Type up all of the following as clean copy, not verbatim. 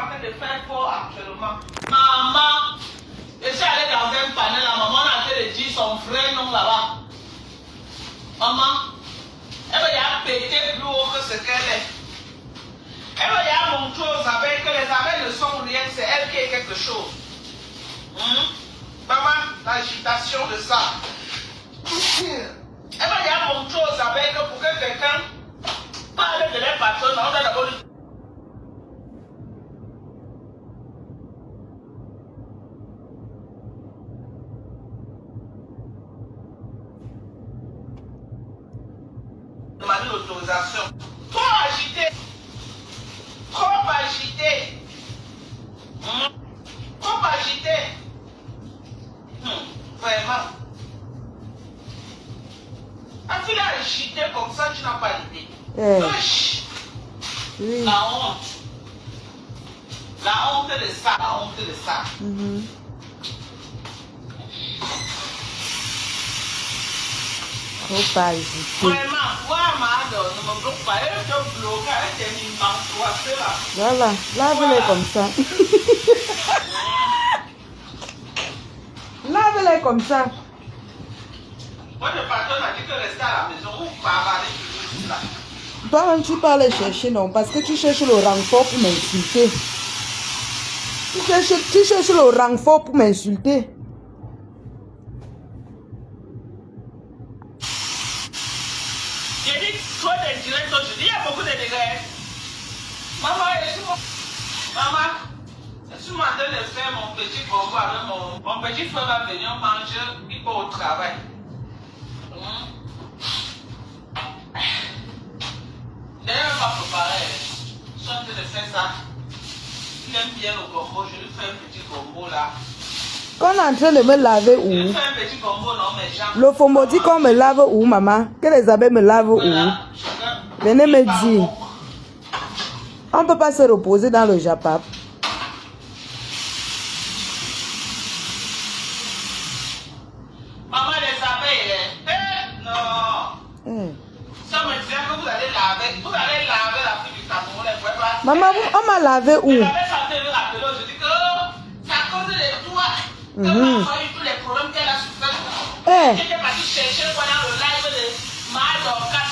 train de faire fort actuellement. Maman, je suis allée dans un panel, la maman a fait de dire son vrai nom là-bas. Maman, elle va y avoir pété plus haut que ce qu'elle est. Elle va y avoir montré aux abeilles que les abeilles ne sont rien, c'est elle qui est quelque chose. Maman, l'agitation de ça. Elle va y avoir montré aux abeilles que pour que quelqu'un parle de leur patron, on va d'abord lui demander l'autorisation. Trop agité. Trop agité. Trop agité. Vraiment. Quand tu l'as agité comme ça, tu n'as pas d'idée. Oui. La honte. La honte de ça. La honte de ça. Trop pas agité. Vraiment, moi, madame, ne me bloque pas. Elle te bloque, elle te met là. Voilà, lave-les comme ça. Lave-les comme ça. Votre patron a dit que rester à la maison, vous parlez toujours là. Toi, tu peux aller chercher, non, parce que tu cherches le renfort pour m'insulter. Tu cherches le renfort pour m'insulter. J'ai dit, soit des directs, je dis, il y a beaucoup de degrés. Maman, je suis en train de faire mon petit combo avec mon petit frère va venir manger, il va au travail. D'ailleurs, on va préparer. Je suis en train de faire ça. Il aime bien le combo, je lui fais un petit combo là. Qu'on est en train de me laver où? Je lui fais un petit combo, non, mais genre. Le FOMO dit qu'on me lave où, maman? Que les abeilles me lavent où? Venez me dire. On ne peut pas se reposer dans le japap. Maman, les abeilles, non. Ça me dit que vous allez laver la fille du Cameroun, elle ne pouvait pas. Maman, on m'a lavé où? Je l'avais senti me rappeler, je dis que c'est à cause des doigts. Que maman a eu tous les problèmes qu'elle a souffert. J'étais partie chercher pendant le live de Maïs Orcas.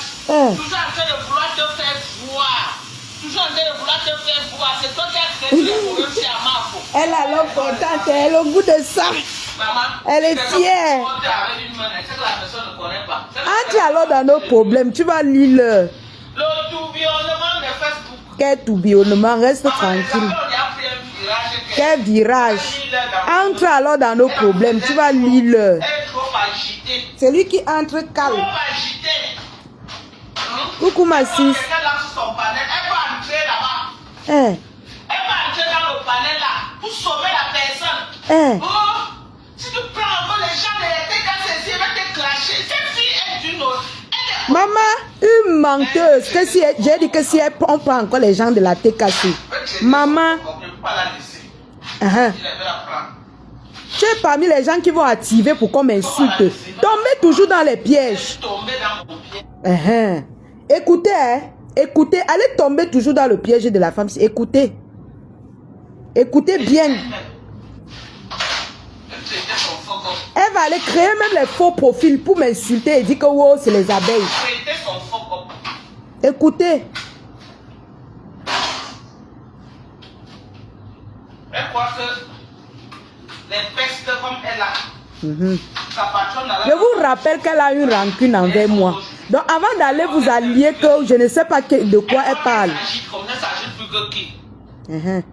Toujours en train de vouloir te faire voir. Toujours en train de vouloir te faire voir. C'est toi qui as créé les problèmes chez Amafo. Elle a l'air contente, elle est au bout de ça. Maman, elle est fière. Entre alors dans nos problèmes, tu vas lire le tourbillonnement de Facebook. Quel tourbillonnement, reste tranquille. Quel virage. Entre alors dans nos problèmes, tu vas lire le. C'est lui qui entre calme. Coucou ma sis. Elle va entrer là-bas. Elle va entrer dans le panel là pour sauver la personne. Si tu prends encore les gens de la TKC, elle va te clasher. Cette fille est d'une autre. Maman, une menteuse. Que si j'ai dit que si on prend encore les gens de la TKC. Maman. Tu es parmi les gens qui vont activer pour qu'on m'insulte. Tombez toujours dans les pièges. Écoutez, écoutez, allez tomber toujours dans le piège de la femme. Écoutez. Écoutez bien. Elle va aller créer même les faux profils pour m'insulter et dire que wow, c'est les abeilles. Écoutez. Elle croit que les pestes comme elle a. Je vous rappelle qu'elle a une rancune envers moi. Donc avant d'aller vous allier que je ne sais pas de quoi elle parle. Elle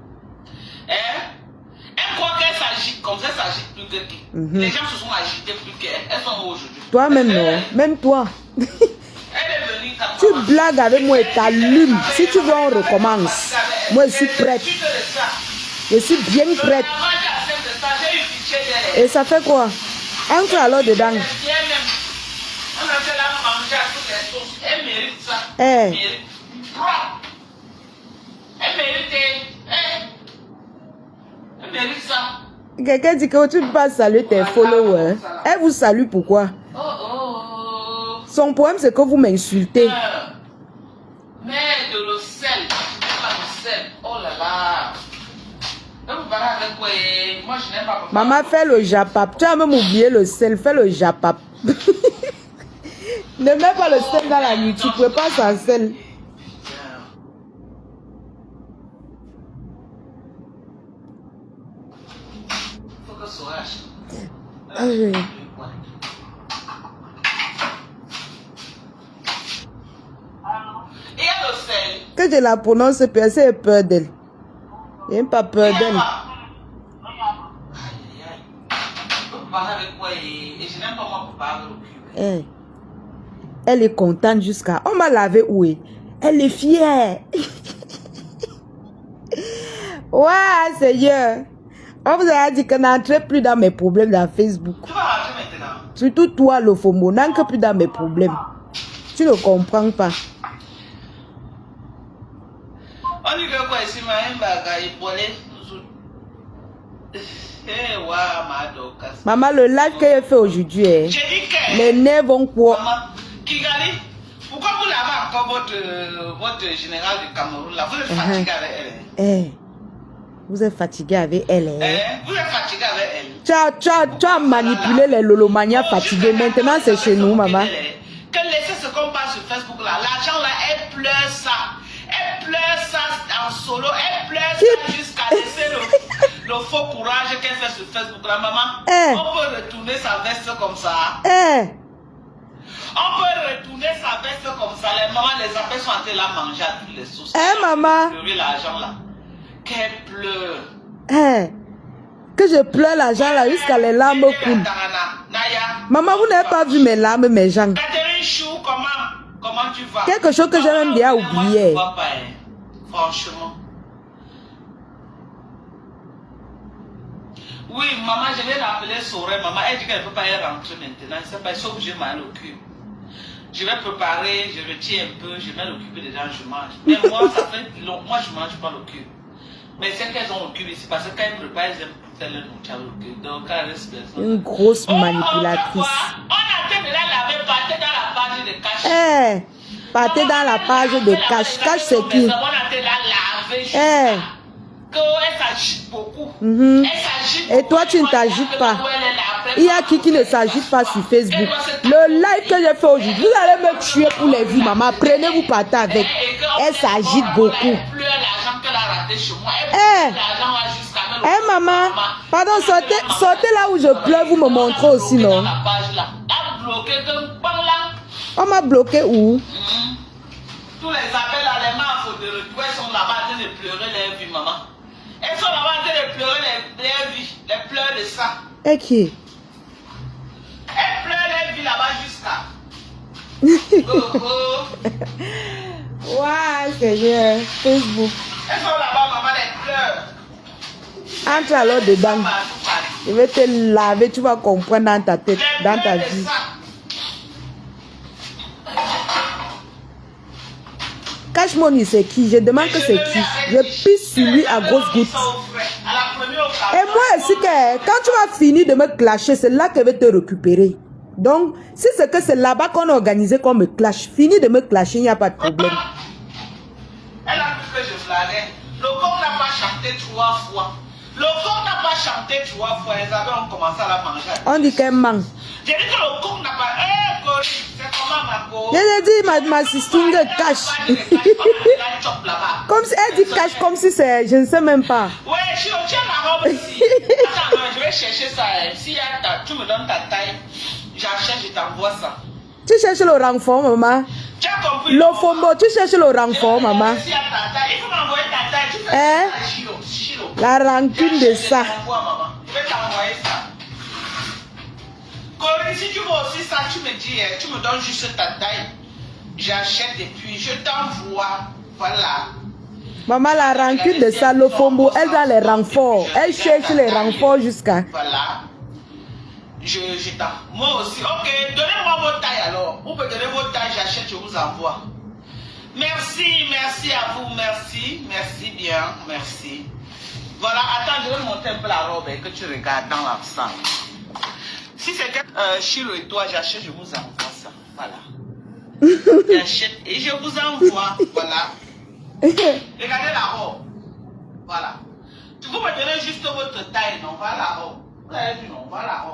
croit qu'elle s'agite comme ça, elle s'agite plus que qui. Les gens se sont agités plus qu'elle. Elles sont aujourd'hui. Toi-même, non. Même toi. Tu blagues avec moi et t'allumes. Si tu veux, on recommence. Moi, je suis prête. Je suis bien prête. Et ça fait quoi? Entre alors dedans. Elle mérite ça. Elle mérite ça. Quelqu'un dit que tu ne peux pas saluer tes followers. Elle vous salue pourquoi? Son problème, c'est que vous m'insultez. Mais de le sel, pas le sel. Oh là là. avec quoi? Moi, je n'aime pas papa. Maman, fais le japap. Tu as même oublié le sel. Fais le japap. Ne mets pas le sel dans la nuit. Tu ne peux pas sans sel. Faut que ce soit. Ah oui. Et il y a le sel. Que je la prononce, j'ai peur d'elle. Je n'ai pas peur d'elle. Elle est contente jusqu'à... On m'a lavé où est? Elle est fière. Ouais, Seigneur. On vous a dit que n'entrez plus dans mes problèmes dans Facebook. Tu vas rentrer maintenant. Surtout toi, le FOMO, n'entre plus dans mes problèmes. Tu ne comprends pas. On dit que quoi ici, ma bagaille, Maman, le live que j'ai fait aujourd'hui, les nerfs vont quoi? Maman, Kigali, pourquoi vous l'avez encore votre général du Cameroun là? Vous êtes fatigué avec elle. Vous êtes fatigué avec elle. Vous êtes fatigué avec elle. Tu as manipulé les lolomanias fatigués. Maintenant, c'est chez nous, maman. Que laissez ce qu'on passe sur Facebook là. L'argent là, elle pleure ça. Elle pleure ça en solo. Elle pleure ça jusqu'à laisser le faux courage qu'elle fait sur Facebook là, maman. On peut retourner sa veste comme ça. On peut retourner sa veste comme ça. Les mamans, les appels sont en train de la manger à tous les sauces. Maman. Pleurer l'argent là. Qu'elle pleure. Que je pleure l'argent là jusqu'à les larmes coulent. Maman, vous n'avez pas vu mes larmes, mes gens. Catherine Chou, comment tu vas? Quelque chose que j'ai même bien oublié. Franchement. Oui, maman, je vais l'appeler Sorel. Maman, elle dit qu'elle ne peut pas y rentrer maintenant. C'est pas ça que je m'en occupe. Je vais préparer, je retire un peu, je vais l'occuper dedans, je mange. Mais moi, ça fait longtemps, moi je ne mange pas le cul. Mais c'est qu'elles ont occupé ici parce que quand elles préparent, elles aiment faire le nourriture au cul. Donc, elle reste une grosse manipulatrice. On a fait de la laver, partez dans la page de cash. Partez dans la page de cash. Cash, c'est qui? On a fait la laver. Elle s'agite beaucoup. Elle s'agite. Et toi, tu ne t'agites pas. Il y a qui ne s'agite pas sur Facebook. Le live que j'ai fait aujourd'hui, vous allez me tuer pour les vues, maman. Prenez-vous partez avec. Elle s'agite beaucoup. Maman, pardon, sortez là où je pleure, vous me montrez aussi, non? On m'a bloqué où? Tous les appels à les mains, elles sont là-bas en train de pleurer les vies, maman. Elles sont là-bas en train de pleurer les vies, les pleurs de ça. Et qui? Elles pleurent les vies là-bas jusqu'à. Ouais, Seigneur, Facebook. Elles sont là-bas, maman, elles pleurent. Entre alors dedans. Je vais te laver, tu vas comprendre dans ta tête, dans ta vie. Cash Money, c'est qui? Je demande que c'est qui. Je pisse sur lui à grosses gouttes. Et moi aussi, quand tu vas finir de me clasher, c'est là que je vais te récupérer. Donc, si c'est que c'est là-bas qu'on a organisé qu'on me clash, fini de me clasher, il n'y a pas de problème. Elle a cru que je blaguais. Le corps n'a pas chanté 3 fois. Le corps n'a pas chanté 3 fois. Les abeilles ont commencé à la manger. On dit qu'elle manque. J'ai dit que le corps n'a pas... c'est comment ma go? Je dit ma sistungue cache. Comme si elle dit cache comme si c'est... Je ne sais même pas. Ouais, je tiens la robe ici. Attends, je vais chercher ça. Si tu me donnes ta taille, j'achète, je t'envoie ça. Tu cherches le renfort, maman? Tu as compris? Le FOMO, tu cherches le renfort, maman? Si à ta taille, il faut m'envoyer ta taille. Tu fais ça, Chilo. La rancune de ça. Je vais t'envoyer ça. Corinne, si tu veux aussi ça, tu me dis, tu me donnes juste ta taille. J'achète et puis je t'envoie. Voilà. Maman, la rancune de ça, le FOMO, elle a les renforts. Elle cherche les renforts jusqu'à... Voilà. Je t'en... Moi aussi. Ok, donnez-moi vos tailles alors. Vous pouvez donner vos tailles, j'achète, je vous envoie. Merci, merci à vous, merci. Merci bien, merci. Voilà, attends, je vais monter un peu la robe et que tu regardes dans l'ensemble. Si c'est que Chilo et toi, j'achète, je vous envoie ça. Voilà. J'achète et je vous envoie. Voilà. Regardez la robe. Voilà. Vous me donnez juste votre taille, non? Voilà. Vous avez vu, non? Voilà.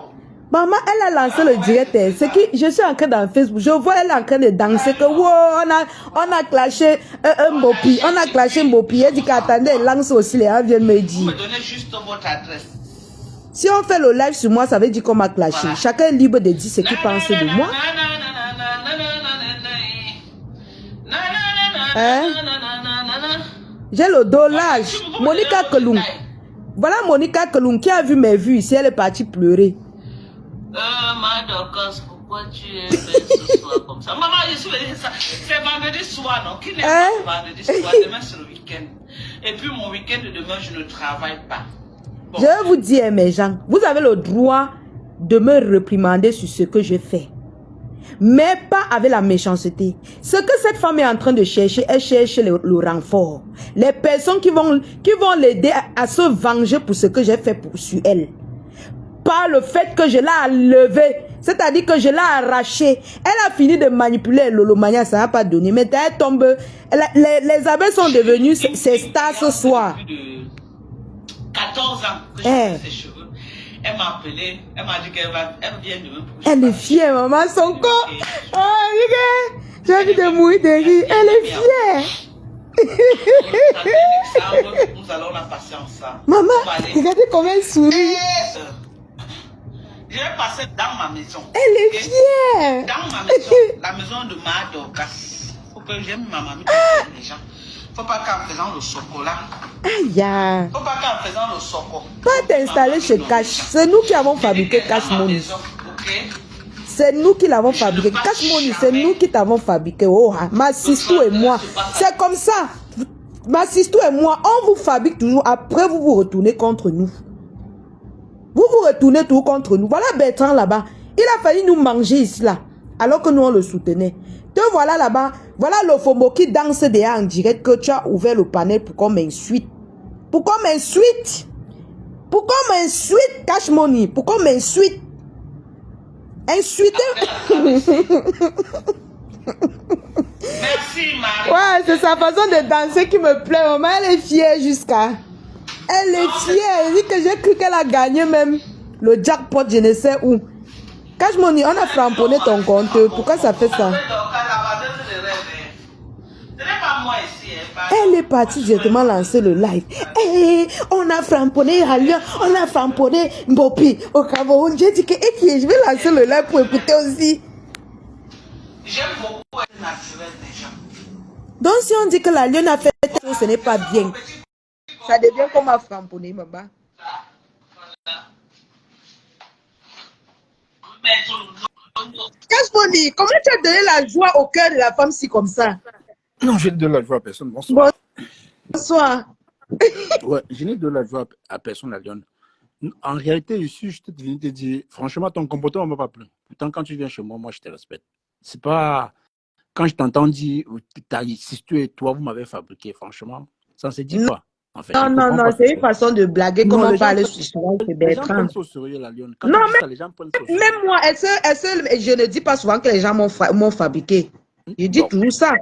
Maman, elle a lancé le direct. C'est que je suis en train dans Facebook. Je vois elle en train de danser. Que wow, on a clashé un Mbopi. On a clashé Mbopi. Elle dit qu'attendez, elle lance aussi. Les gens viennent me Vous dire. me donnez juste votre adresse. Si on fait le live sur moi, ça veut dire qu'on m'a clashé. Voilà. Chacun est libre de dire ce qu'il pense de moi. Hein? J'ai le dos large. Monica Keloum. Voilà Monica Keloum qui a vu mes vues ici. Elle est partie pleurer. Ma Dorcas, pourquoi tu es belle ce soir comme ça? Maman, je suis venue ça. C'est vendredi soir, non? Qui n'est pas vendredi soir? Demain, c'est le week-end. Et puis, mon week-end de demain, je ne travaille pas. Bon. Je vais vous dire, mes gens, vous avez le droit de me réprimander sur ce que je fais. Mais pas avec la méchanceté. Ce que cette femme est en train de chercher, elle cherche le renfort. Les personnes qui vont l'aider à se venger pour ce que j'ai fait sur elle. Par le fait que je l'ai levé, c'est-à-dire que je l'ai arraché. Elle a fini de manipuler Lolomania, ça n'a pas donné. Mais elle tombe. Les abeilles sont devenues ses stars ce soir. 14 ans que je fais ses cheveux. Elle m'a appelé, elle m'a dit qu'elle vient de me pousser. Elle est fière, maman, son corps. Oh, j'ai envie de mourir de rire. Elle est fière. Nous allons la passer ensemble. Maman, regardez comment elle sourit. Je vais passer dans ma maison. Elle est fière. Dans ma maison, la maison de ma Dorcas. Faut que j'aime ma mamie les gens. Faut pas qu'en faisant le chocolat. Aïe. Faut pas qu'en faisant le chocolat. Toi, t'es installé chez Cash. C'est nous qui avons fabriqué Cash Money. C'est nous qui l'avons fabriqué. Cash Money, c'est nous qui t'avons fabriqué. Oh, ma Sistou et moi. C'est comme ça. Ma Sistou et moi, on vous fabrique toujours. Après, vous vous retournez contre nous. Vous vous retournez tout contre nous. Voilà Bertrand là-bas. Il a failli nous manger ici là. Alors que nous on le soutenait. Te voilà là-bas. Voilà le Fombo qui danse derrière en direct que tu as ouvert le panel pour qu'on m'insuite. Pour qu'on m'insuite. Pour qu'on m'insuite, Cash Money. Pour qu'on m'insuite. Insuiter. Merci Marie. Ouais, c'est sa façon de danser qui me plaît. Maman, elle est fière jusqu'à... Elle est fière. Elle dit que j'ai cru qu'elle a gagné même le jackpot, je ne sais où. Cash Money, on a framponné ton compte. Pourquoi ça fait ça? Elle est partie directement lancer le live. Hey, on a framponné Ralion, on a framponné Mbopi au Cameroun. J'ai dit que je vais lancer le live pour écouter aussi. J'aime beaucoup être naturel déjà. Donc si on dit que la lionne a fait tout, ce n'est pas bien. Ça devient comme à framponner, maman. Cash Money, comment tu as donné la joie au cœur de la femme si comme ça? Non, je n'ai de la joie à personne. Bonsoir. Bonsoir. Ouais, je n'ai de la joie à personne, la lionne. En réalité, je suis juste venu te dire, franchement, ton comportement ne m'a pas plu. Pourtant, quand tu viens chez moi, moi, je te respecte. C'est pas... Quand je t'entends dire, si tu et toi, vous m'avez fabriqué, franchement, ça ne se dit pas. En fait, non, c'est une façon de blaguer, comme on parle souvent, c'est Bertrand. Les gens prennent ça au sérieux, la lionne. Quand non, tu dis ça, les gens prennent ça au sérieux. Même moi, je ne dis pas souvent que les gens m'ont fabriqué. Je dis toujours ça.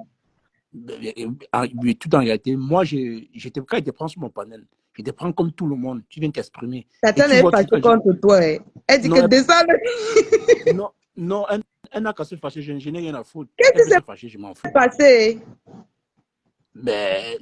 Mais tout en réalité, moi, quand je te prends sur mon panel, je te prends comme tout le monde. Tu viens t'exprimer. Satan n'est pas contre toi. Elle dit que descend. Non, elle n'a qu'à se fâcher. Je n'ai rien à foutre. Qu'est-ce qui s'est fâcher, je m'en fous. passé? Mais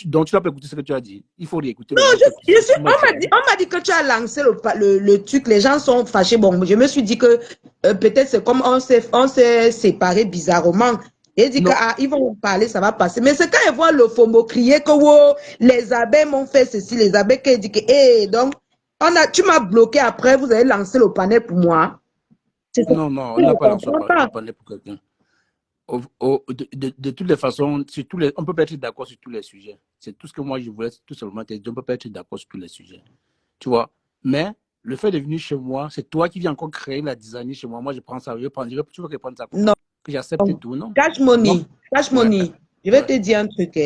donc tu n'as pas écouté ce que tu as dit. Il faut réécouter. Non, on m'a dit que tu as lancé le truc. Les gens sont fâchés. Bon, je me suis dit que peut-être c'est comme on s'est séparés bizarrement. Et dit qu'ils vont parler, ça va passer. Mais c'est quand ils voient le FOMO crier que wow, les abeilles m'ont fait ceci, les abeilles qui dit que donc tu m'as bloqué après, vous avez lancé le panel pour moi. Non, on n'a pas lancé le panel pour quelqu'un. De toutes les façons, on peut pas être d'accord sur tous les sujets. C'est tout ce que moi je voulais, tout simplement te dire. On peut pas être d'accord sur tous les sujets. Tu vois? Mais le fait de venir chez moi, c'est toi qui viens encore créer la design chez moi. Moi, je prends ça. Tu veux répondre ça comment? Non. Que j'accepte tout, non? Cash Money. Je vais te dire un truc.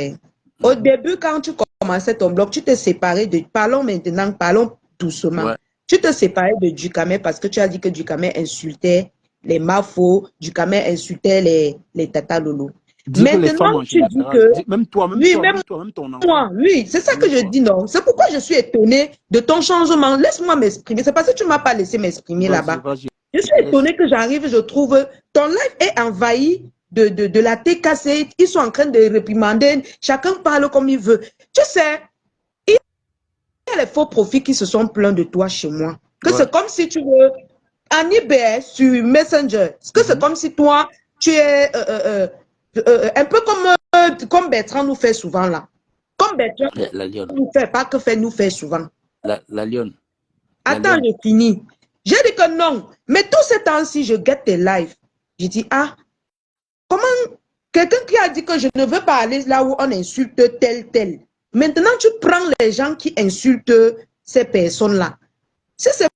Au début, quand tu commençais ton blog, tu t'es séparé de... Parlons maintenant, parlons doucement. Ouais. Tu te séparais de Ducamel parce que tu as dit que Ducamel insultait les mafos, Ducamel insultait les tata lolo. Dis que les femmes Maintenant, en tu dis général, que, même toi, même oui, toi, même même toi, même ton enfant, moi, oui, c'est ça que même je toi. dis, non. C'est pourquoi je suis étonnée de ton changement. Laisse-moi m'exprimer. C'est parce que tu ne m'as pas laissé m'exprimer Vas-y, là-bas. vas-y, Je je suis te laisse. étonnée que j'arrive, je trouve, ton live est envahi de la TKC. Ils sont en train de réprimander. Chacun parle comme il veut. Tu sais, il y a les faux profils qui se sont plaints de toi chez moi. Que Ouais. c'est comme si tu veux, en IBS, sur Messenger, que c'est comme si toi, tu es un peu comme Bertrand nous fait souvent là. Comme Bertrand La lionne, nous fait, pas que fait nous fait souvent. la lionne, la Attends, lionne. je finis. J'ai dit que non. Mais tout ce temps-ci, je guette tes lives. Je dis, ah, comment quelqu'un qui a dit que je ne veux pas aller là où on insulte tel. Maintenant, tu prends les gens qui insultent ces personnes-là. Si c'est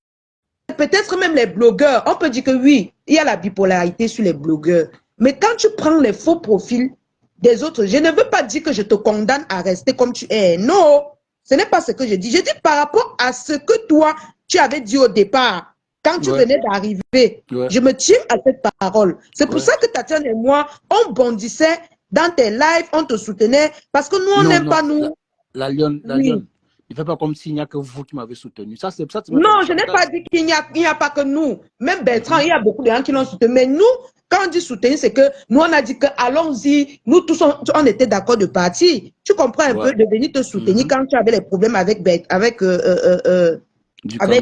peut-être même les blogueurs, on peut dire que oui, il y a la bipolarité sur les blogueurs. Mais quand tu prends les faux profils des autres, je ne veux pas dire que je te condamne à rester comme tu es. Non, ce n'est pas ce que je dis. Je dis par rapport à ce que toi, tu avais dit au départ, quand tu Ouais, venais d'arriver. ouais, Je me tiens à cette parole. C'est pour ouais. ça que Tatiana et moi, on bondissait dans tes lives, on te soutenait, parce que nous, on Non, n'aime pas non, nous. la lionne, la Oui. lionne. Ne fais pas comme s'il n'y a que vous qui m'avez soutenu. Ça me fait du Non, je n'ai pas chantage. dit qu'il n'y a pas que nous. Même Bertrand, il y a beaucoup de gens qui l'ont soutenu. Mais nous, quand on dit soutenir, c'est que nous, on a dit que allons-y. Nous tous, on était d'accord de partir. Tu comprends un Ouais. peu de venir te soutenir quand tu avais les problèmes Du avec camé.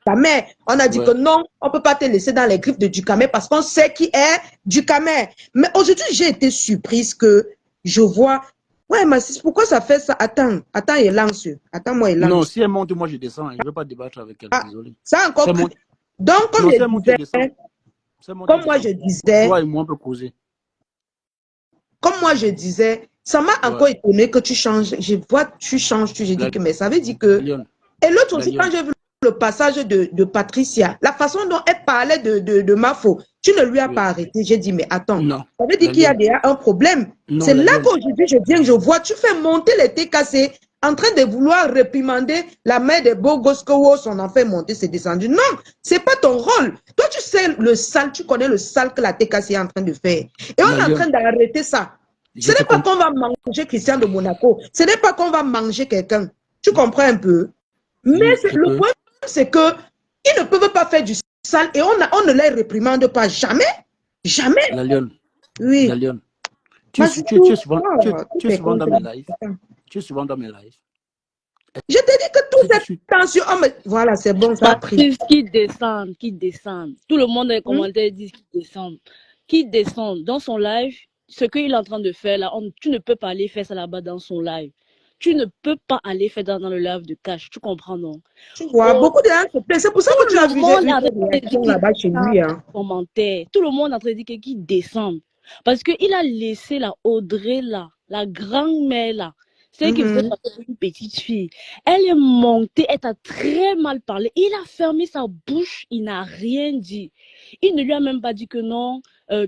Ducamet. On a dit que Ouais. non, on ne peut pas te laisser dans les griffes de Ducamet parce qu'on sait qui est Ducamet. Mais aujourd'hui, j'ai été surprise que je vois. Ouais, Massis, pourquoi ça fait ça? Attends, il lance. Attends-moi, il Non, lance. si elle monte, moi je descends. Je ne vais pas débattre avec elle. Ah, Désolé. ça Si encore. elle monte, Donc, non, si elle monte, je descends. Si elle monte, je comme moi descends. je disais, Toi et moi, on peut causer. comme moi je disais, ça m'a Ouais. encore étonné que tu changes. Je vois, tu changes, j'ai dit La que, mais ça veut dire que. lionne. Et l'autre La aussi, quand lionne. j'ai vu le passage de Patricia, la façon dont elle parlait de Mafo, tu ne lui as Oui. pas arrêté. J'ai dit, mais attends, Non. ça veut dire La qu'il y a lionne. déjà un problème. Non, C'est la là lionne. qu'aujourd'hui, je viens, je vois, tu fais monter les TKC en train de vouloir réprimander la mère des beaux gosses que son enfant est monté, c'est descendu. Non, c'est pas ton rôle. Toi, tu sais le sale, tu connais le sale que la TKC est en train de faire. Et on La est en train lionne. d'arrêter ça. Ce Je te n'est pas comprends. qu'on va manger Christian de Monaco. Ce n'est pas qu'on va manger quelqu'un. Tu comprends un peu? Mais Oui, je le peux. problème, c'est que ils ne peuvent pas faire du sale et on ne les réprimande pas. Jamais. Jamais. La lionne. La Oui. lionne. Mais c'est tout. Oh, tout Tu es est souvent contre dans la- mes lives. Tu es souvent dans mes lives. Je te dis que toute C'est que je cette suis. tension. Oh, mais voilà, c'est bon, ça a pris. Baptiste qui descend, qui descend. Tout le monde dans les Hmm? commentaires dit qu'il descend. Qui descend dans son live, ce qu'il est en train de faire là, tu ne peux pas aller faire ça là-bas dans son live. Tu ne peux pas aller faire dans le live de cash. Tu comprends, non? Tu vois, Oh, beaucoup de gens se plaignent. C'est pour ça que tout tu as le vu, j'ai monde est eu en des train de dire réactions qu'il là-bas chez descend lui. dans Hein. les commentaires. Tout le monde est en train de dire qu'il descend. Parce qu'il a laissé la Audrey là, la grand-mère là, celle qui faisait Mhm. passer pour une petite fille. Elle est montée, elle a très mal parlé. Il a fermé sa bouche, il n'a rien dit. Il ne lui a même pas dit que non,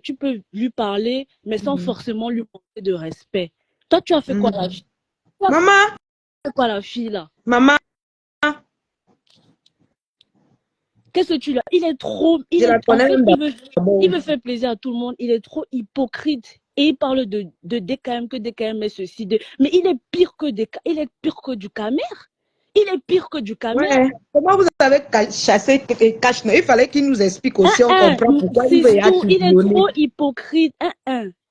tu peux lui parler, mais sans Mhm. forcément lui manquer de respect. Toi, tu as fait quoi la Mhm. fille? Tu as Maman, fait quoi la fille là? maman, Qu'est-ce que tu l'as? Il est trop, je la en connais fait, même d'abord. il veut faire plaisir à tout le monde. Il est trop hypocrite. Et il parle de DKM, que DKM est ceci. Mais il est pire que il est pire que du Camer. Il est pire que du Camer. Ouais. Comment vous avez chassé Cash? Il fallait qu'il nous explique aussi, on comprend pourquoi il veut y Sistou, il est vionner. trop hypocrite.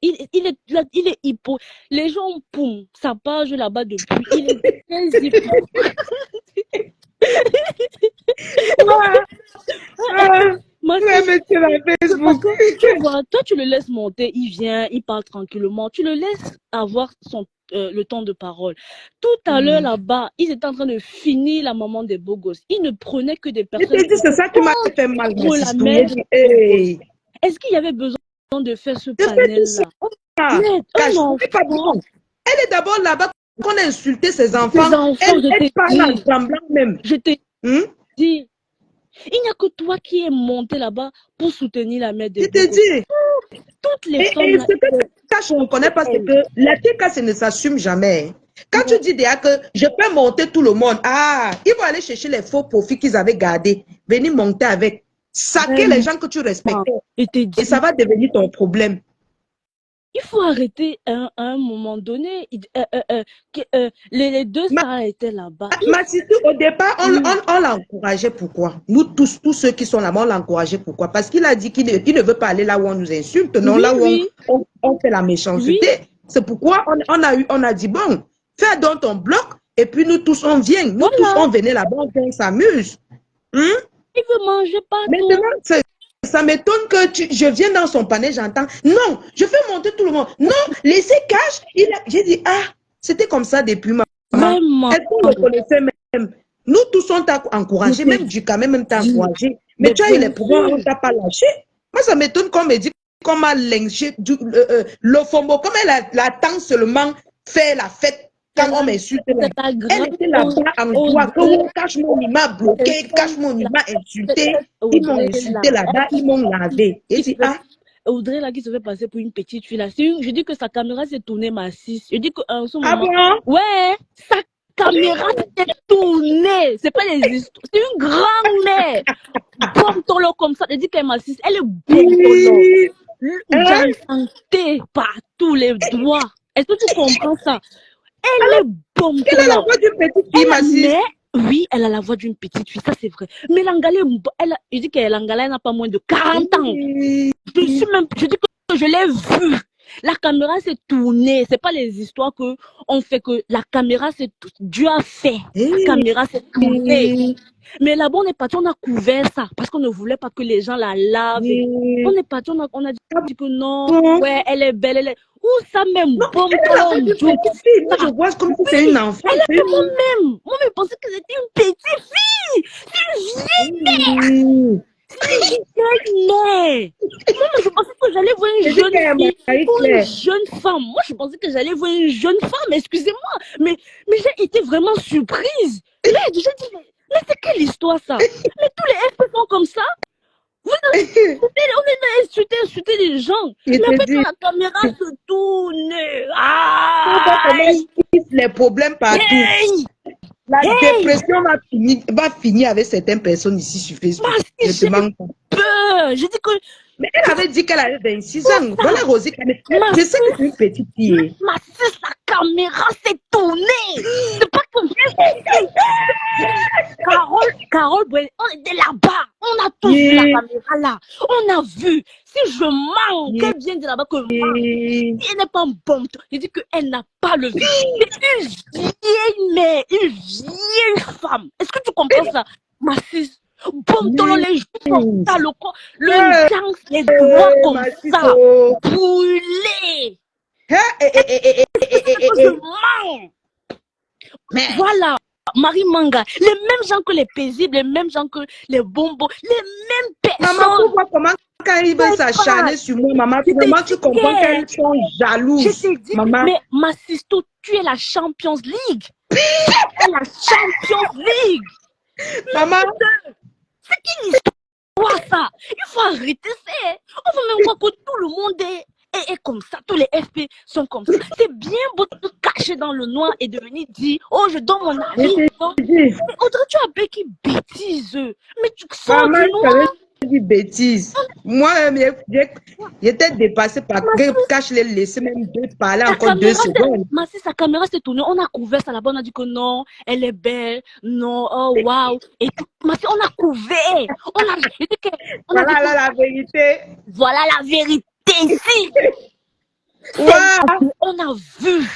Il est hypo. Les gens, poum, sa page là-bas depuis. Il est très hypocrite. Ouais. Ouais. Moi, Ouais, mais c'est la c'est parce Facebook. que, tu vois, toi, tu le laisses monter, il vient, il parle tranquillement, tu le laisses avoir le temps de parole. Tout à l'heure, là-bas, ils étaient en train de finir la maman des beaux gosses. Ils ne prenaient que des Je personnes te dis, c'est ça qui m'a fait mal, ma pour la sister. mère J'ai dit, des beaux gosses. hey. Est-ce qu'il y avait besoin de faire ce Je fais tout ça. panel-là? Mais Cash, un c'est pas enfant, bon. Elle est d'abord là-bas qu'on a insulté ses tes enfants. enfants, je Elle t'ai parle en dit, tremblant même. je t'ai Hmm? dit, il n'y a que toi qui es monté là-bas pour soutenir la mère des Je beaux te gosses. dis. Toutes les femmes Et là, ce que étaient Cash ne contre connaît pas, c'est elle. que la TKC ne s'assume jamais. Quand tu Non, dis déjà que je peux monter tout le monde, ils vont aller chercher les faux profits qu'ils avaient gardés, venir monter avec, saquer les vraiment, gens que tu respectais. je t'ai Et ça dit, va devenir ton problème. il faut arrêter à un moment donné. Les deux stars étaient là-bas. Au départ, on l'a encouragé. Pourquoi? Nous tous ceux qui sont là-bas, on l'a encouragé. Pourquoi? Parce qu'il a dit qu'il ne veut pas aller là où on nous insulte, non, Oui, là où oui. on fait la méchanceté. Oui. C'est pourquoi on a dit, bon, fais donc ton bloc, et puis nous tous, on vient. Nous tous, on venait là-bas, on s'amuse. Il veut manger partout. Maintenant, ça m'étonne que je viens dans son panel, j'entends, non, je fais monter tout le monde. Non, laissez cash. J'ai dit, ah, c'était comme ça depuis maman. Vraiment. Est-ce qu'on le connaissait même? Nous tous, on t'a encouragé, même du quand même t'a encouragé. Mais tu as eu les pouvoirs, on t'a pas lâché. Moi, ça m'étonne qu'on me dit qu'on m'a lynché. Le FOMO, comme elle attend seulement faire la fête quand on m'insulte. Elle était là-bas en joie. Cache mon il m'a bloqué, cache mon il m'a insulté. Ils m'ont insulté là-bas, ils m'ont lavé. Et dit, ah. Audrey là qui se fait passer pour une petite fille là. Je dis que sa caméra s'est tournée massif. Je dis qu'en ce moment. Ah bon? Ouais, sa caméra s'est tournée. C'est pas les histoires. C'est une grand-mère. Bontolo comme ça. Je dis qu'elle est massif. Elle est bontolo. J'ai santé par tous les doigts. Est-ce que tu comprends ça? Elle est bontolo. Elle a la voix d'une petite fille massif. Oui, elle a la voix d'une petite fille, ça c'est vrai. Mais l'Angala, je dis que l'Angala n'a pas moins de 40 ans. Je dis que je l'ai vue. La caméra s'est tournée. C'est pas les histoires que on fait que la caméra s'est Dieu a fait. La caméra s'est tournée. Mais là-bas, on est parti, on a couvert ça parce qu'on ne voulait pas que les gens la lavent. On est parti, on a dit que non, ouais, elle est belle, elle est. Où ça même? Bon, moi, je vois comme si c'était une enfant. Elle est moi-même. Moi, je pensais que c'était une petite fille. C'est une vieille mère. C'est une vieille mère. Moi, je pensais que j'allais voir une jeune fille ou une jeune femme. Moi, je pensais que j'allais voir une jeune femme, excusez-moi. Mais j'ai été vraiment surprise. J'ai dit, mais c'est quelle histoire ça? Mais tous les FP sont comme ça. On est insulté les gens. Mais après, quand la caméra se tourne, les problèmes partout. La dépression va finir avec certaines personnes ici sur Facebook. Je te manque pas. Je dis que. Mais elle avait dit qu'elle avait 26 ans. Voilà, Rosie. Je sais que c'est une petite fille. Ma fille, la caméra s'est tournée. C'est pas comme Carole, on était là-bas. On a tous vu la caméra là. On a vu. Si je mens, qu'elle vient de là-bas que si elle n'est pas bonne, je dis qu'elle n'a pas le vie. C'est une vieille mère, une vieille femme. Est-ce que tu comprends ça? Ma fille. Bon, dans les jours comme ça, le dance, les doigts comme ça, brûlés. Je mens. Voilà, Marie Manga, les mêmes gens que les paisibles, les mêmes gens que les bonbons, les mêmes personnes. Maman, tu vois comment quand ils veulent s'acharner sur moi, maman, finalement tu comprends qu'elles sont jalouses. Je t'ai dit, maman. Mais ma sister, tu es la Champions League. Tu es la Champions League. Maman. C'est qui l'histoire ça? Il faut arrêter ça. On va même voir que tout le monde est comme ça. Tous les FP sont comme ça. C'est bien beau de te cacher dans le noir et de venir dire, oh, je donne mon avis. Mais Audrey, tu as béquille bêtise. Mais tu sors du noir. Dit bêtise. Moi, j'étais dépassée par cache les laisser même parler encore 2 secondes. Ma si sa caméra s'est tournée, on a couvert ça là-bas, on a dit que non, elle est belle, non, oh waouh. Et tout, ma si, on a couvert. Voilà la vérité. Voilà la vérité ici. Wow. On a vu.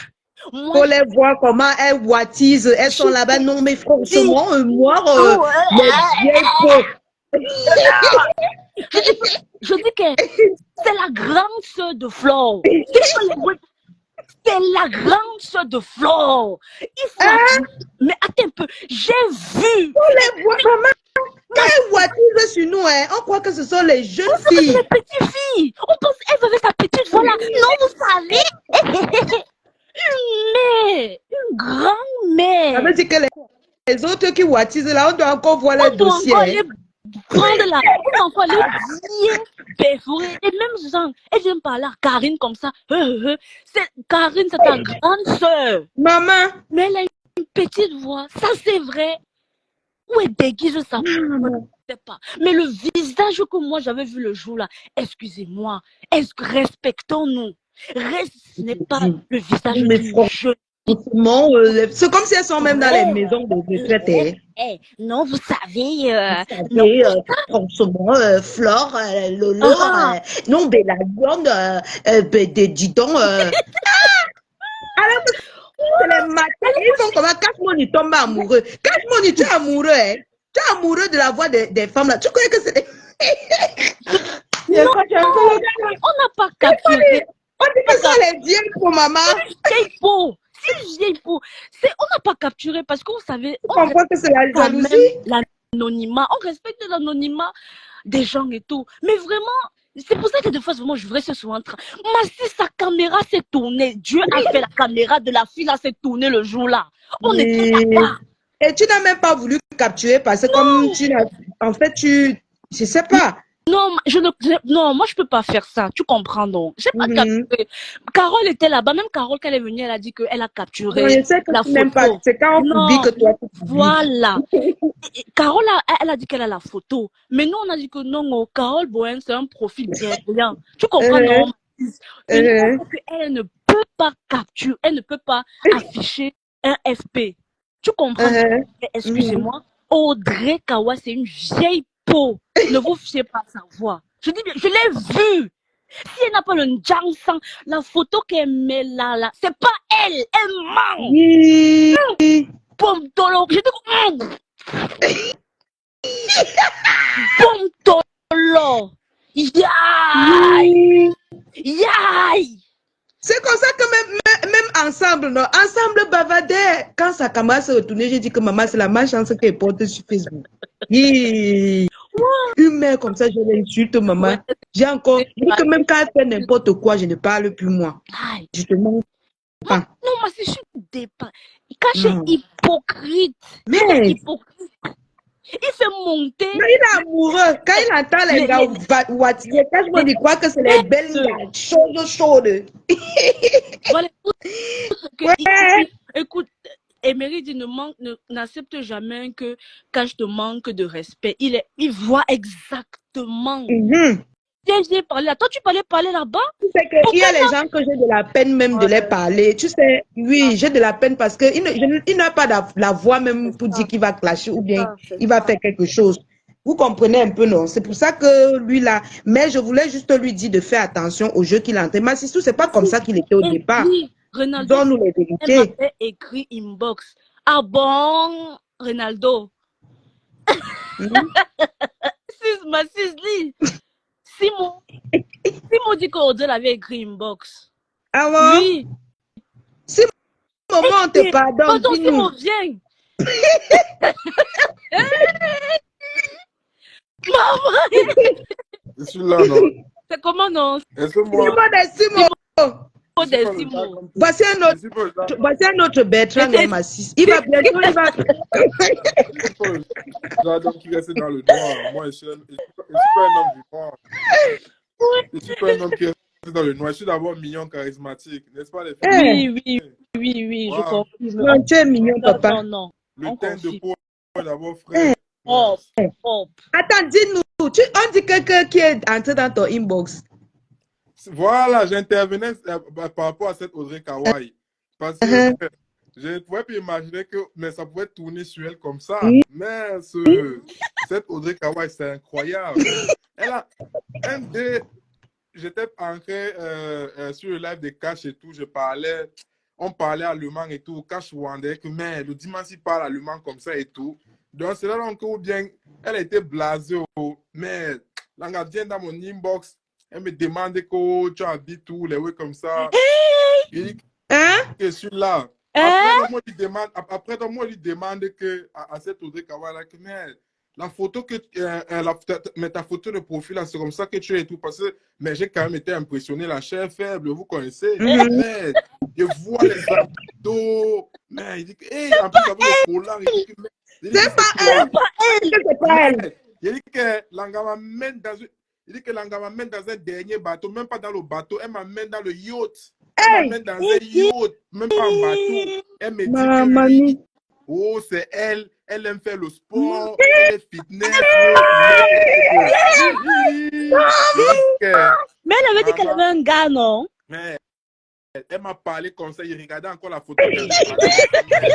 Faut les voir comment elles wattisent. Elles sont là-bas. Non, mais franchement, moi, les vieilles peaux. Je dis que c'est la grande sœur de Flore. C'est la grande sœur de Flore. Mais attends un peu, j'ai vu. On les voit comment? Quand elles wattisent sur nous, on croit que ce sont les jeunes filles. Les petites filles. On pense qu'elle avait sa petite, voilà. Non, vous savez. Une grand-mère. Ça veut dire que les autres qui wattisent là, on doit encore voir les dossiers. Prendre la encore les bien perforés et même gens elle vient parler à Karine comme ça Karine c'est ta grande soeur maman mais elle a une petite voix ça c'est vrai où est déguise ça je ne sais pas mais le visage que moi j'avais vu le jour là excusez-moi respectons-nous Reste, ce n'est pas le visage Mais d'une jeune. franchement, c'est comme si elles sont même dans les maisons de retraite. Non, vous savez, Vous non. savez, franchement, Flore, Lolo, Ah, non, ben la blonde, dis donc, alors que c'est les matins, ils font comment Cash-Money tombe amoureux. Cash-Money, tu es amoureux, hein? Tu es amoureux de la voix des femmes là. Tu crois que c'est des... non, Quand tu es un peu le gars là, on n'a pas capturé. on dit que ça les vieilles pour maman. Vieille peau. C'est vieille peau. On n'a pas capturé parce qu'on savait. Tu comprends que c'est la Quand jalousie? même l'anonymat. On respecte l'anonymat des gens et tout. Mais vraiment, c'est pour ça que des fois, vraiment, je reste souvent en train. Mais si sa caméra s'est tournée, Dieu a fait la caméra de la fille là s'est tournée le jour-là. On était là-bas. Et tu n'as même pas voulu capturer parce que comme tu n'as... En fait, je sais pas. Non, non, moi je peux pas faire ça. Tu comprends donc. J'ai pas capturé. Carole était là-bas. Même Carole, quand elle est venue, elle a dit qu'elle a capturé Non, je sais que la tu n'aimes pas. photo. C'est quand on publie que toi tu publies. Voilà. Carole, elle a dit qu'elle a la photo. Mais nous, on a dit que non, Carole Bohen, c'est un profil bienveillant. Tu comprends, non? Elle ne peut pas capturer, elle ne peut pas afficher un FP. Tu comprends? Excusez-moi. Audrey Kawa, c'est une vieille peau. Ne vous fiez pas à sa voix. Je dis bien, je l'ai vue. Si elle n'a pas le Njang-sang, la photo qu'elle met là, c'est pas elle. Elle ment. Pomme-tolo. Je dis, Pomme-tolo. Yaï. Yaï. C'est comme ça que même ensemble, non? Ensemble bavardait. Quand sa caméra s'est retournée, j'ai dit que maman, c'est la malchance qu'elle porte sur Facebook. Une mère comme ça, je l'insulte, maman. J'ai encore dit que même quand elle fait n'importe quoi, je ne parle plus, moi. Justement. Non, mais c'est juste dépend. Caché hypocrite. Mais hypocrite. Il fait monter. Mais il est amoureux. Quand il entend les gars watiller, quand je me crois que c'est les belles chaudes. Voilà. Écoute, Emery dit n'accepte jamais que quand je te manque de respect. Il voit exactement. J'ai parlé là. Toi, tu parlais là-bas? Tu sais qu'il y a les gens que j'ai de la peine même de les parler. Tu sais, oui, j'ai de la peine parce qu'il n'a pas la voix même pour dire qu'il va clasher ou bien il va faire quelque chose. Vous comprenez un peu, non? C'est pour ça que lui là. Mais je voulais juste lui dire de faire attention au jeu qu'il a entré. Mais Massissou, c'est pas comme ça qu'il était au départ. Oui, Ronaldo. Donne-nous les vérités. Elle m'avait écrit inbox. Ah bon, Ronaldo? Simon dit qu'Audrey l'avait écrit inbox. Ah bon? Oui. Si maman, on te pardonne. Pardon, Simon, viens. Maman. Je suis là, non? C'est comment, non? Est-ce que moi... Simon. Voici un autre Bertrand Massis. Il va bientôt, il va... J'adore qui reste dans le noir. Moi, je suis pas un homme du noir. Je suis pas un homme qui reste dans le noir. Je suis d'abord mignon, charismatique. N'est-ce pas, les filles? Oui, je comprends. Non, tu es mignon, papa. Non. Le teint de peau est d'abord frais. Attends, dis-nous. On dit quelqu'un qui est entré dans ton inbox. Voilà, j'intervenais par rapport à cette Audrey Kawaii. Parce que je ne pouvais pas imaginer que mais ça pouvait tourner sur elle comme ça. Mais cette Audrey Kawaii, c'est incroyable. Elle a j'étais ancré sur le live de Cash et tout. On parlait allemand et tout. Cash Wandé, que mais le dimanche, il parle allemand comme ça et tout. Donc, c'est là donc où bien elle était blasée. Mais la vient dans mon inbox. Elle me demande que tu habites où, les ouais comme ça. Il dit que je suis là. Après, moi, il lui demande que, à cette Audrey Kawa, que la photo que, mais ta photo de profil, c'est comme ça que tu es et tout. Parce que, mais j'ai quand même été impressionné, la chair faible, vous connaissez. Mais, je vois les abdos. Mais, il dit que, en plus, ça vaut le collant. C'est pas elle. Il dit que, l'anga m'amène dans une. Il dit que l'anga m'amène dans un dernier bateau, même pas dans le bateau, elle m'amène dans le yacht. Elle m'amène dans un yacht, même pas en bateau. Elle me dit que oh, c'est elle aime faire le sport, elle est fitness. Mais elle avait dit qu'elle avait un gars, non? Mais Elle m'a parlé comme ça, il regardait encore la photo qu'elle regardait avec sa mère.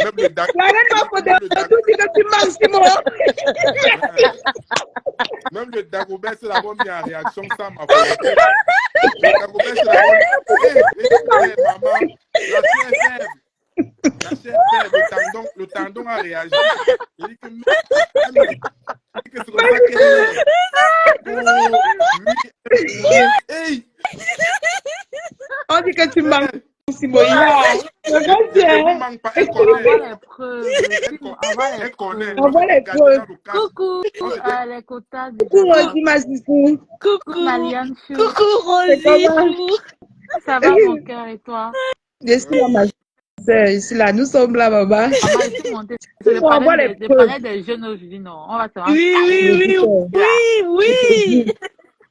Même le La reine m'a posé tout dit que tu manges, Simon. Même le Dagobert, c'est d'abord mis en réaction sans ma volonté. Le Dagobert, c'est d'abord hey, maman, la chair est faible. La chair est faible, le tendon a réagi. Il dit que c'est comme ça qu'elle est. Oh, hey! On dit que tu manges, Simon. Elle ne manque pas, elle connaît. Les preuves. Elle connaît. On voit les preuves. Coucou, les quotas. Coucou, Rosy, ma chouchou. Coucou, Marianne Chou. Coucou Rosie. Chou. Ça va mon cœur et toi? Je suis là, ma soeur. Je suis là. Nous sommes là, maman. Maman, je suis montée. Je parlais des jeunes aujourd'hui, non? On va se rendre. Oui.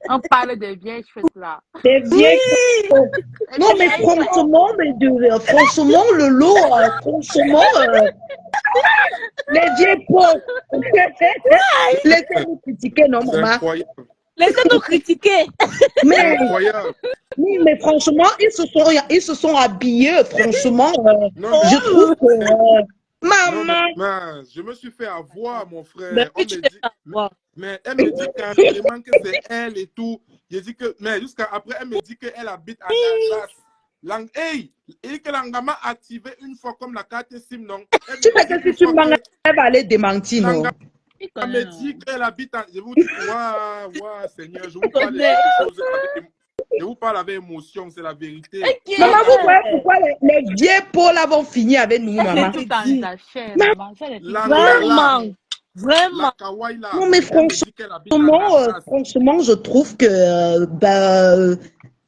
On parle des vieilles choses là. Des vieilles. Non, mais franchement, franchement, le lot, franchement, les vieilles pauvres. Laissez-nous critiquer, non, C'est maman. incroyable. Laissez-nous critiquer. C'est Mais, incroyable. oui, mais franchement, ils se sont habillés, franchement. Non, Je trouve que. non, Maman. mais je me suis fait avoir, mon frère. Ben On oui, me tu dit, fais pas voir. mais elle me dit carrément que c'est elle et tout. J'ai dit que, mais jusqu'à après, elle me dit qu'elle habite en Alsace. Hey, il dit que l'Angama a activé une fois comme la carte SIM, non? Elle Tu me sais dit que une si tu fois manges, que elle va aller démentir, non? l'Angama me dit qu'elle habite en. Je vous dis, waouh, Seigneur, je vous parle de quelque chose avec. Je vous parle avec émotion, c'est la vérité. Maman, vous voyez pourquoi les vieilles peaux là vont finir avec nous, maman? Tout en sachet, maman. Ça, les filles. Vraiment. La Vraiment. kawaii là. Non, mais Elle me dit qu'elle habite en Alsace. franchement, je trouve que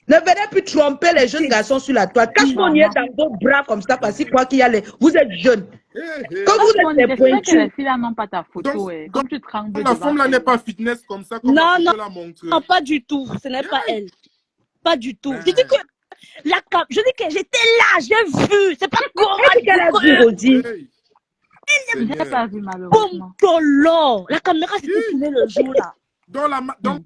ne venez plus tromper les jeunes garçons sur la toile. Cache-moi dans vos bras comme ça, parce que quoi qu'il y a les. Vous êtes jeunes. Quand vous êtes des J'espère que les pointus. filles là n'ont pas ta photo. Comme tu trembles. La femme là n'est pas fitness comme ça, comme Non, la non. photo l'a montré. Non, pas du tout. Ce n'est pas elle. Pas du tout. Ouais. Je dis que je dis que j'étais là, j'ai vu. C'est pas comment Qu'est-ce qu'elle a vu, Rosy? Hey. Je n'ai Seigneur. pas vu malheureusement. Pompolo. La caméra s'était tournée le jour là. Donc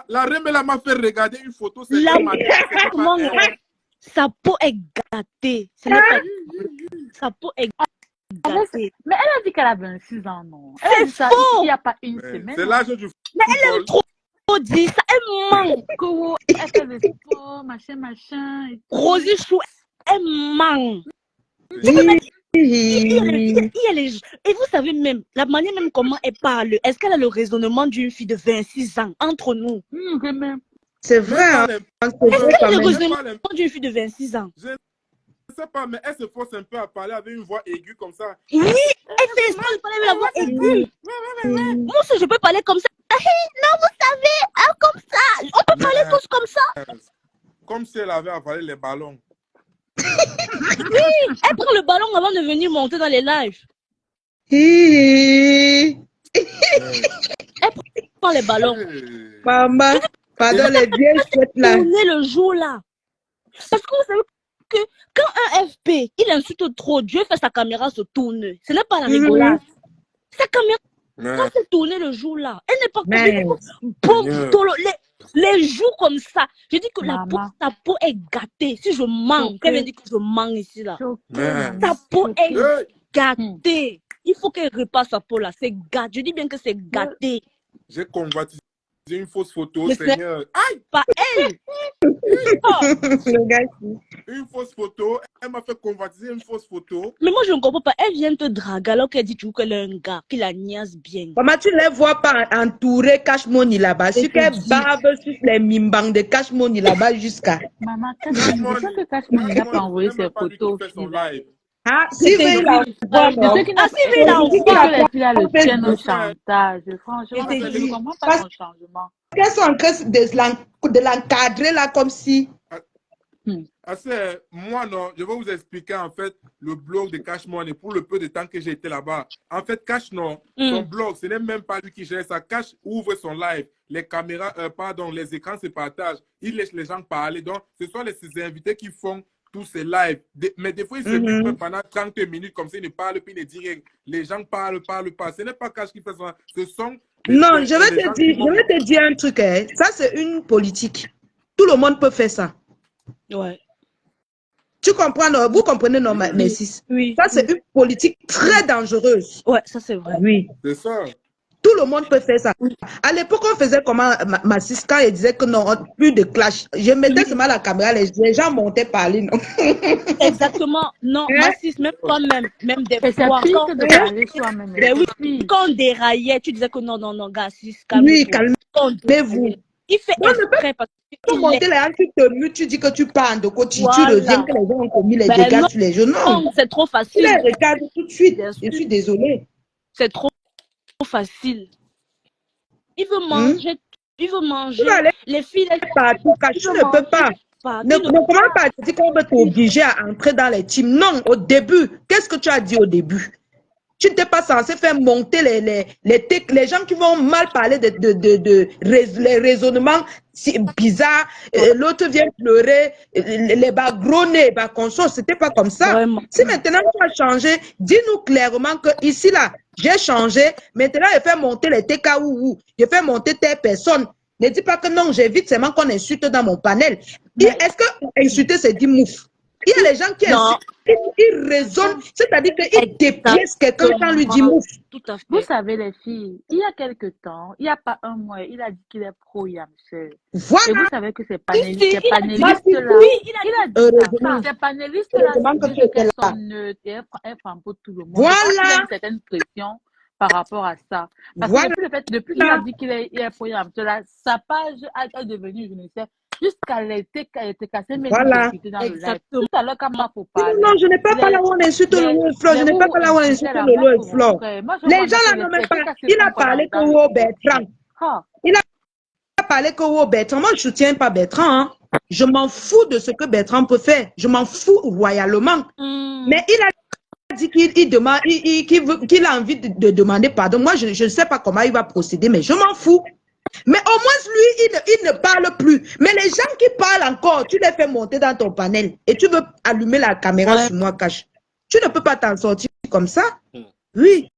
la Remela m'a fait regarder une photo. C'est La elle m'a dit que c'était pas Comment, elle. sa peau est gâtée. Ce n'est pas sa peau est gâtée. Mais elle a dit qu'elle a 26 ans, non? Elle a dit ça faux. il n'y a pas une Mais semaine. c'est l'âge du Mais elle aime trop dire ça. Elle manque. Coco, elle fait des sports, machin. Et tout. Rosie Chou, elle manque. Et vous savez même, la manière même comment elle parle, est-ce qu'elle a le raisonnement d'une fille de 26 ans, entre nous? Vraiment. C'est vrai, hein? C'est vrai Est-ce qu'elle quand a le même. raisonnement d'une fille de 26 ans? Je ne sais pas, mais elle se force un peu à parler avec une voix aiguë comme ça. Oui, elle fait exprès de parler avec la voix aiguë. Moi aussi, je peux parler comme ça. Non, vous savez, hein, comme ça. On peut parler tous comme ça. Comme si elle avait avalé les ballons. Elle prend le ballon avant de venir monter dans les lives. Elle prend les ballons. Hey. Maman, pardon, les vieilles chouettes là. Tourner le jour là. Parce que vous savez que quand un FP, il insulte trop, Dieu fait sa caméra se tourner. Ce n'est pas la rigolade. Sa caméra Mais, se tourner le jour là. Elle n'est pas Mais, pauvre tolo. Les jours comme ça. Je dis que Maman. ta peau est gâtée. Si je manque, elle me dit que je manque ici là. mais, Ta peau est hey. gâtée. Il faut qu'elle repasse sa peau là. C'est gâté. Je dis bien que c'est gâté. J'ai convoitisé une fausse photo, Mais c'est- Seigneur. Aïe! Pas elle. Oh. le gars, Une fausse photo. Elle m'a fait convoitiser une fausse photo. Mais moi, je ne comprends pas. Elle vient te draguer alors qu'elle dit toujours qu'elle est un gars, qu'il la niaise bien. maman, tu ne les vois pas entourer Cash Money là-bas. Je Sur te qu'elle dis. barbe sur les mimbangs de Cash Money là-bas jusqu'à. Maman, je sais que Cashman n'a pas envoyé ses photos. Fait son live. Ah, si t'ai il dit. la voit, Je non? sais qu'il Ah, n'a si, mais il a je sais envoyé. que les filles là le On fait tiennent au le chantage. Franchement, Je t'ai je dit. ne comprends pas son changement. Qu'elles sont en train de l'encadrer là comme si. Assez, moi, non, je vais vous expliquer en fait le blog de Cash Money pour le peu de temps que j'ai été là-bas. En fait, Cash, non, son blog, ce n'est même pas lui qui gère ça. Cash ouvre son live, les caméras, les écrans se partagent, il laisse les gens parler. Donc, ce sont ses invités qui font tous ces lives. Mais des fois, ils se mettent pendant 30 minutes comme ça, ils ne parlent plus, ils ne disent rien. Les gens parlent pas. Ce n'est pas Cash qui fait ça. Ce sont Non, les je vais gens te dire, qui font- un truc. Hein. Ça, c'est une politique. Tout le monde peut faire ça. Ouais. Tu comprends, non? Vous comprenez, non, Messis? Oui. Ça, c'est une politique très dangereuse. Ouais, ça c'est vrai. Oui. C'est ça. Tout le monde peut faire ça. À l'époque, on faisait comment, Massis, quand il disait que non, plus de clash. Je mettais seulement la caméra, les gens montaient parler, non? Exactement. Non, Hein? Massis, même toi-même, même des Et c'est fois, pire quand, que de parler soi-même. ben oui, C'est pire. quand on déraillait, tu disais que non, gars, Sis, Oui, calme-toi. Quand on calmez-vous. déraillait, il fait Non, ne pas exprès parce qu'il monter est. les hanches, tu te mutes, tu dis que tu parles de côté, tu Voilà. reviens que les gens ont commis les Ben dégâts non, sur les jeux. Non, c'est trop tu facile. les regardes tout de suite. Bien Je sûr. suis désolée. C'est trop facile. Il veut manger. Il veut manger. Tu vas aller Les filles, partout, car il tu veut ne peux manger pas. partout. Ne commence pas à dire qu'on veut t'obliger à entrer dans les teams. Non, au début, qu'est-ce que tu as dit au début? Tu n'étais pas censé faire monter les gens qui vont mal parler les raisonnements bizarres. L'autre vient pleurer, les bas gros nez, bas consort. Ce n'était pas comme ça. Vraiment. Si maintenant tu as changé, dis-nous clairement que ici, là, j'ai changé. Maintenant, je fais monter les TKOU. Je fais monter telle personne. Ne dis pas que non, j'évite seulement qu'on insulte dans mon panel. Est-ce que insulter, c'est dire mouf? Il y a les gens qui Non. ils raisonnent, c'est-à-dire qu'ils dépiècent quelqu'un quand on lui dit mouf. Tout à fait. Vous savez, les filles, il y a quelque temps, il n'y a pas un mois, il a dit qu'il est pro-Yamsel. Et Voilà. vous savez que ces il a dit- panélistes-là, oui, il a dit Heureusement. ça. Ces panélistes-là Heureusement que disent tu étais qu'elles là. sont neutres et elles prennent pour tout le monde. Voilà. Je pense qu'il y a une certaine pression par rapport à ça. Parce Voilà. que depuis qu'il a dit qu'il est pro-Yamsel, sa page est devenue, je ne sais, jusqu'à elle était cassée, mais Voilà. dans le live. Exactement. Tout à l'heure, quand ma faut parler. Non, je n'ai pas là où on insulte Lolo et Flore. Je n'ai pas là où on insulte Lolo et Flore. Les gens là n'ont même pas. Il a parlé que Wo Bertrand. Il a parlé que Wo Bertrand. Moi, je ne soutiens pas Bertrand. Hein. Je m'en fous de ce que Bertrand peut faire. Je m'en fous royalement. Mais il a dit qu'il a envie de demander pardon. Moi, je ne sais pas comment il va procéder, mais je m'en fous. Mais au moins, lui, il ne parle plus. Mais les gens qui parlent encore, tu les fais monter dans ton panel et tu veux allumer la caméra sur moi, cache. Tu ne peux pas t'en sortir comme ça. Oui.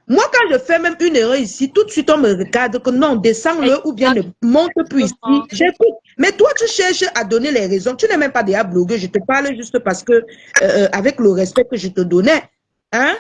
Moi, quand je fais même une erreur ici, tout de suite, on me regarde que non, descends-le ou bien ne monte plus ici. J'écoute. Mais toi, tu cherches à donner les raisons. Tu n'es même pas déjà blogué. Je te parle juste parce que, avec le respect que je te donnais, hein?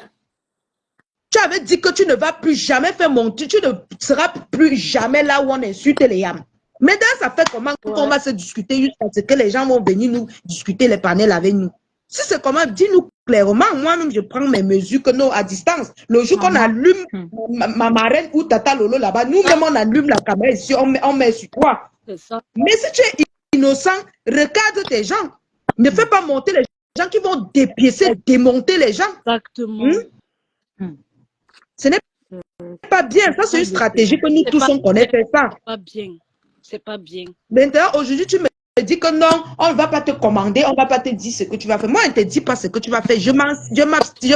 Tu avais dit que tu ne vas plus jamais faire monter, tu ne seras plus jamais là où on insulte les yams. Maintenant, ça fait comment qu'on va se discuter jusqu'à ce que les gens vont venir nous discuter les panels avec nous. Si c'est comment, dis-nous clairement. Moi-même, je prends mes mesures que non, à distance. Le jour qu'on allume ma marraine ou Tata Lolo là-bas, nous-mêmes, on allume la caméra ici, on met sur toi. C'est ça. Mais si tu es innocent, recadre tes gens. Ne fais pas monter les gens qui vont dépiécer, démonter les gens. Exactement. Ce n'est pas bien. Ça, c'est une stratégie que nous tous, on connaît faire ça. C'est pas bien. C'est pas bien. Maintenant, aujourd'hui, tu me dis que non, on ne va pas te commander, on ne va pas te dire ce que tu vas faire. Moi, on ne te dit pas ce que tu vas faire. Je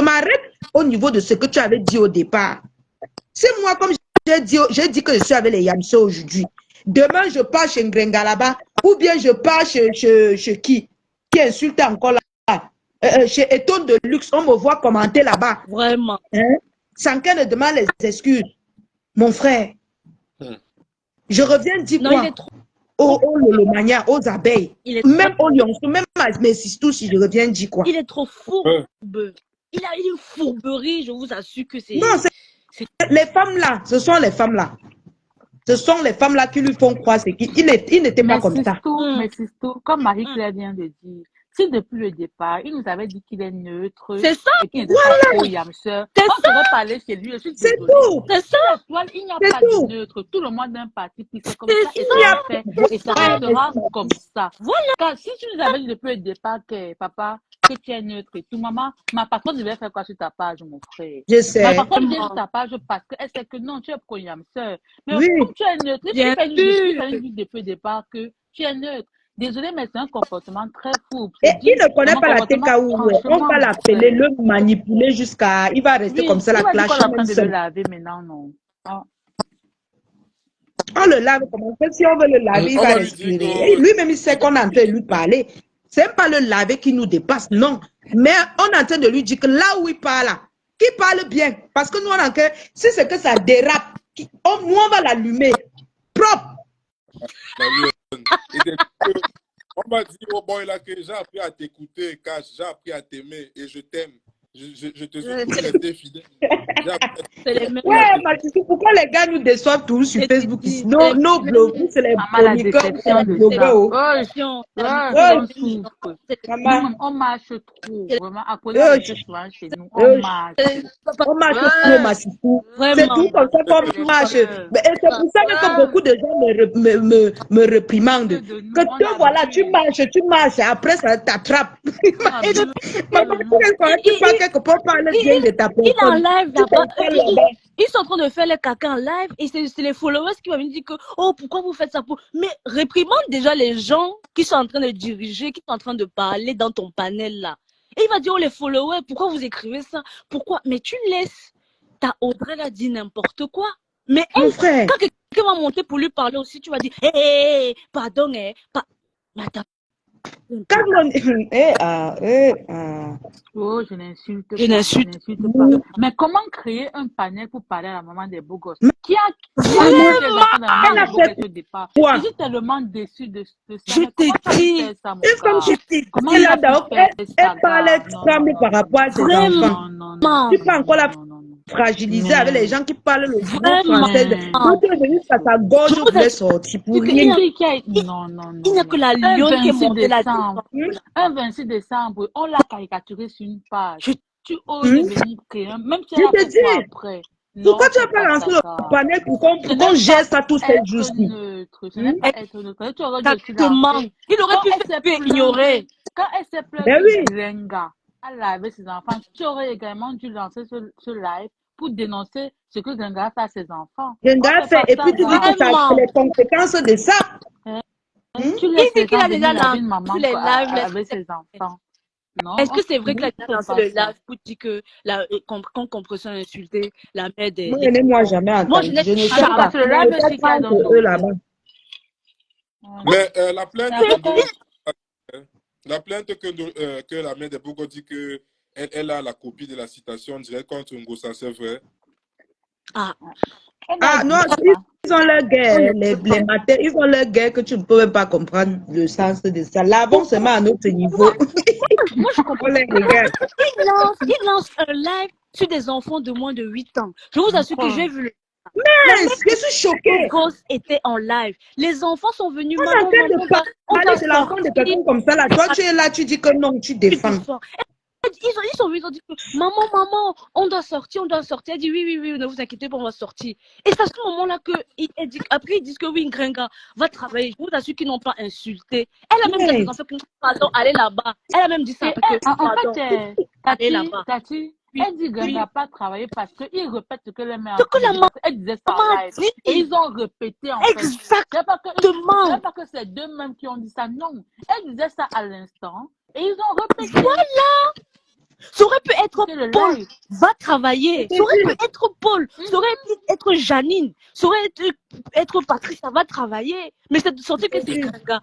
m'arrête au niveau de ce que tu avais dit au départ. C'est moi, comme j'ai dit que je suis avec les Yamso aujourd'hui. Demain, je pars chez Ngrenga là-bas, ou bien je pars chez qui insulte encore là. Chez Eton de Luxe, on me voit commenter là-bas. Vraiment. Hein? Sans qu'elle ne demande les excuses. Mon frère, je reviens dire Non, quoi? il est trop. Aux Lolomania, aux abeilles, même aux lionceaux, même à mes sistous, si je reviens dire quoi? Il est trop fourbe. Il a une fourberie, je vous assure que c'est... Non, les femmes là, ce sont les femmes là. Ce sont les femmes là qui lui font croire qu'il n'était pas comme ça. Mais Sisto, comme Marie-Claire vient de dire, si depuis le départ, il nous avait dit qu'il est neutre, c'est ça, et qu'il n'était pas trop yamseur, on serait parlé chez lui. C'est tout. C'est ça. Il n'y a pas de neutre. Tout le monde a un parti qui fait comme ça. Et ça fait. Et ça restera comme ça. Voilà. Car si tu nous avais dit depuis le départ que papa, que tu es neutre et tout, maman, ma patronne devait faire quoi sur ta page, mon frère? Je sais. Ma patronne vient sur ta page parce qu'elle sait que non, tu es pro yamseur. Mais Oui. comme tu es neutre, tu fais une depuis le départ que tu es neutre. Désolé, mais c'est un comportement très fou. Et il ne connaît pas la TKO. On va l'appeler, le manipuler jusqu'à... Il va rester comme ça, la clash. On est en train de le laver maintenant, non. On le lave comme ça. Si on veut le laver, il va respirer. Et lui-même, il sait qu'on est en train de lui parler. C'est pas le laver qui nous dépasse, non. Mais on est en train de lui dire que là où il parle, qu'il parle bien. Parce que nous, on a que... Si c'est que ça dérape, nous, on va l'allumer. Propre. On m'a dit, oh boy, là, que j'ai appris à t'écouter, Cash, j'ai appris à t'aimer et je t'aime. Je te suis toujours resté fidèle. J'ai appris C'est les mêmes. Ouais, Matisou, pourquoi les gars nous déçoivent toujours sur Et Facebook tu ici? dis, Nos blogueurs, c'est les Maman, la chroniqueurs, c'est déception les de blogueurs. ça. attention, On souffre. Maman, Nous-mêmes, on marche trop. Vraiment, à cause de euh, la déception souvent chez nous, on marche. on marche trop, Matisou. C'est Vraiment. tout comme ça qu'on Les marche. fleurs. Mais, et c'est pour ça même que beaucoup de gens me réprimandent. De nous, Que on toi, voilà, tu abuse. marches, et après ça t'attrape. On abuse Maman, tellement. tu parles quelque part, parler bien de ta Il est en personne. live Tu là-bas. t'installes là-bas. Ils sont en train de faire le caca en live et c'est les followers qui vont me dire que oh pourquoi vous faites ça pour mais réprimande déjà les gens qui sont en train de diriger, qui sont en train de parler dans ton panel là. Et il va dire oh les followers pourquoi vous écrivez ça? Pourquoi? Mais tu laisses ta Audrey là dit n'importe quoi. Mais Mon elle, frère, quand quelqu'un va monter pour lui parler aussi, tu vas dire hé pardon mais attends un peu. quand mon... Oh, je n'insulte Je pas. n'insulte pas. Mais comment créer un panel pour parler à la maman des beaux gosses? Qui a Maman, les enfants de la elle maman a des beaux fait gosses au départ? quoi? Je suis tellement déçue de ça. Je Mais comment te tu as pu dis faire ça, mon Une femme gars? qui Comment est tu là as pu donc, faire elle ça, parle, elle gars? Non, tremble par rapport à ses vraiment enfants. Tu peux encore la fragiliser avec les gens qui parlent le bon français. vraiment. Quand tu es venu à ta Je gorge vous voulait assure sortir pour qu'il rien. il n'y a que la lionne qui est montée là-dedans. Un 26 décembre, on l'a caricaturé sur une page. Je- Tu oses venir créer, même si Je elle a te fait quoi dis, après? pourquoi Non, tu n'as c'est pas pas lancé ça, le gars. panel pour Ce qu'on n'est gère pas ça tous ces être jours-ci? neutre. Ce n'est pas être neutre. Tu aurais dû aussi Exactement. lancer. Il aurait Quand pu elle faire s'est que plainte, ignorer. quand elle s'est plainte Ben oui. que Grenga a lavé ses enfants, tu aurais également dû lancer ce live pour dénoncer ce que Grenga fait à ses enfants. Genda On fait, fait et pas puis ça, tu dis que gars. ça, c'est les conséquences de ça. Tu Il laisses dit les qu'il gens a déjà venir laver lancé une maman les lives. avec ses enfants. Non, Est-ce que c'est vrai qu'il a déjà fait lancé pas le ça. live pour dire que quand Compression a insulté la mère des. Moi, je n'ai moi jamais Moi, je entendu. n'ai Je ne sais jamais. pas. C'est le live aussi Peut-être qui a entre donc eux là-bas. Mais la plainte C'est que la mère de Bogo dit que elle a la copie de la citation directe contre Ngossa, c'est vrai. Ah, Ah non, ils ont leur guerre, les matins, ils ont leur guerre que tu ne peux même pas comprendre le sens de ça. L'avancement à notre niveau. moi, je comprends. On les regarde. Il lance un live sur des enfants de moins de 8 ans. Je vous assure que j'ai vu le. Mais je suis choquée. Les gosses étaient en live. Les enfants sont venus. On est en Maman, train de on parler va de l'enfant de sortir. quelqu'un comme ça là. Toi, tu es là, tu dis que non, tu défends. Ils sont venus, ils ont dit que maman, on doit sortir. Elle dit oui, ne vous inquiétez pas, on va sortir. Et c'est à ce moment-là que après ils disent que oui, Grenga va travailler. Je vous assure qu'ils n'ont pas insulté. Elle a même dit à ses enfants que pardon, allez là-bas. Elle a même dit ça. En fait, allez là-bas. Tati, elle dit qu'elle n'a pas travaillé parce qu'ils répètent ce que les mères elle disait ça maman en live. Et ils ont répété en fait. Exactement. C'est pas que c'est d'eux-mêmes qui ont dit ça, non. Elle disait ça à l'instant et ils ont répété. Voilà. Ça aurait pu être Paul, va travailler. Ça aurait pu être Paul. Ça aurait pu être Janine. Ça aurait pu être Patrice, ça va travailler. Mais c'est de sortir que c'est Grenga.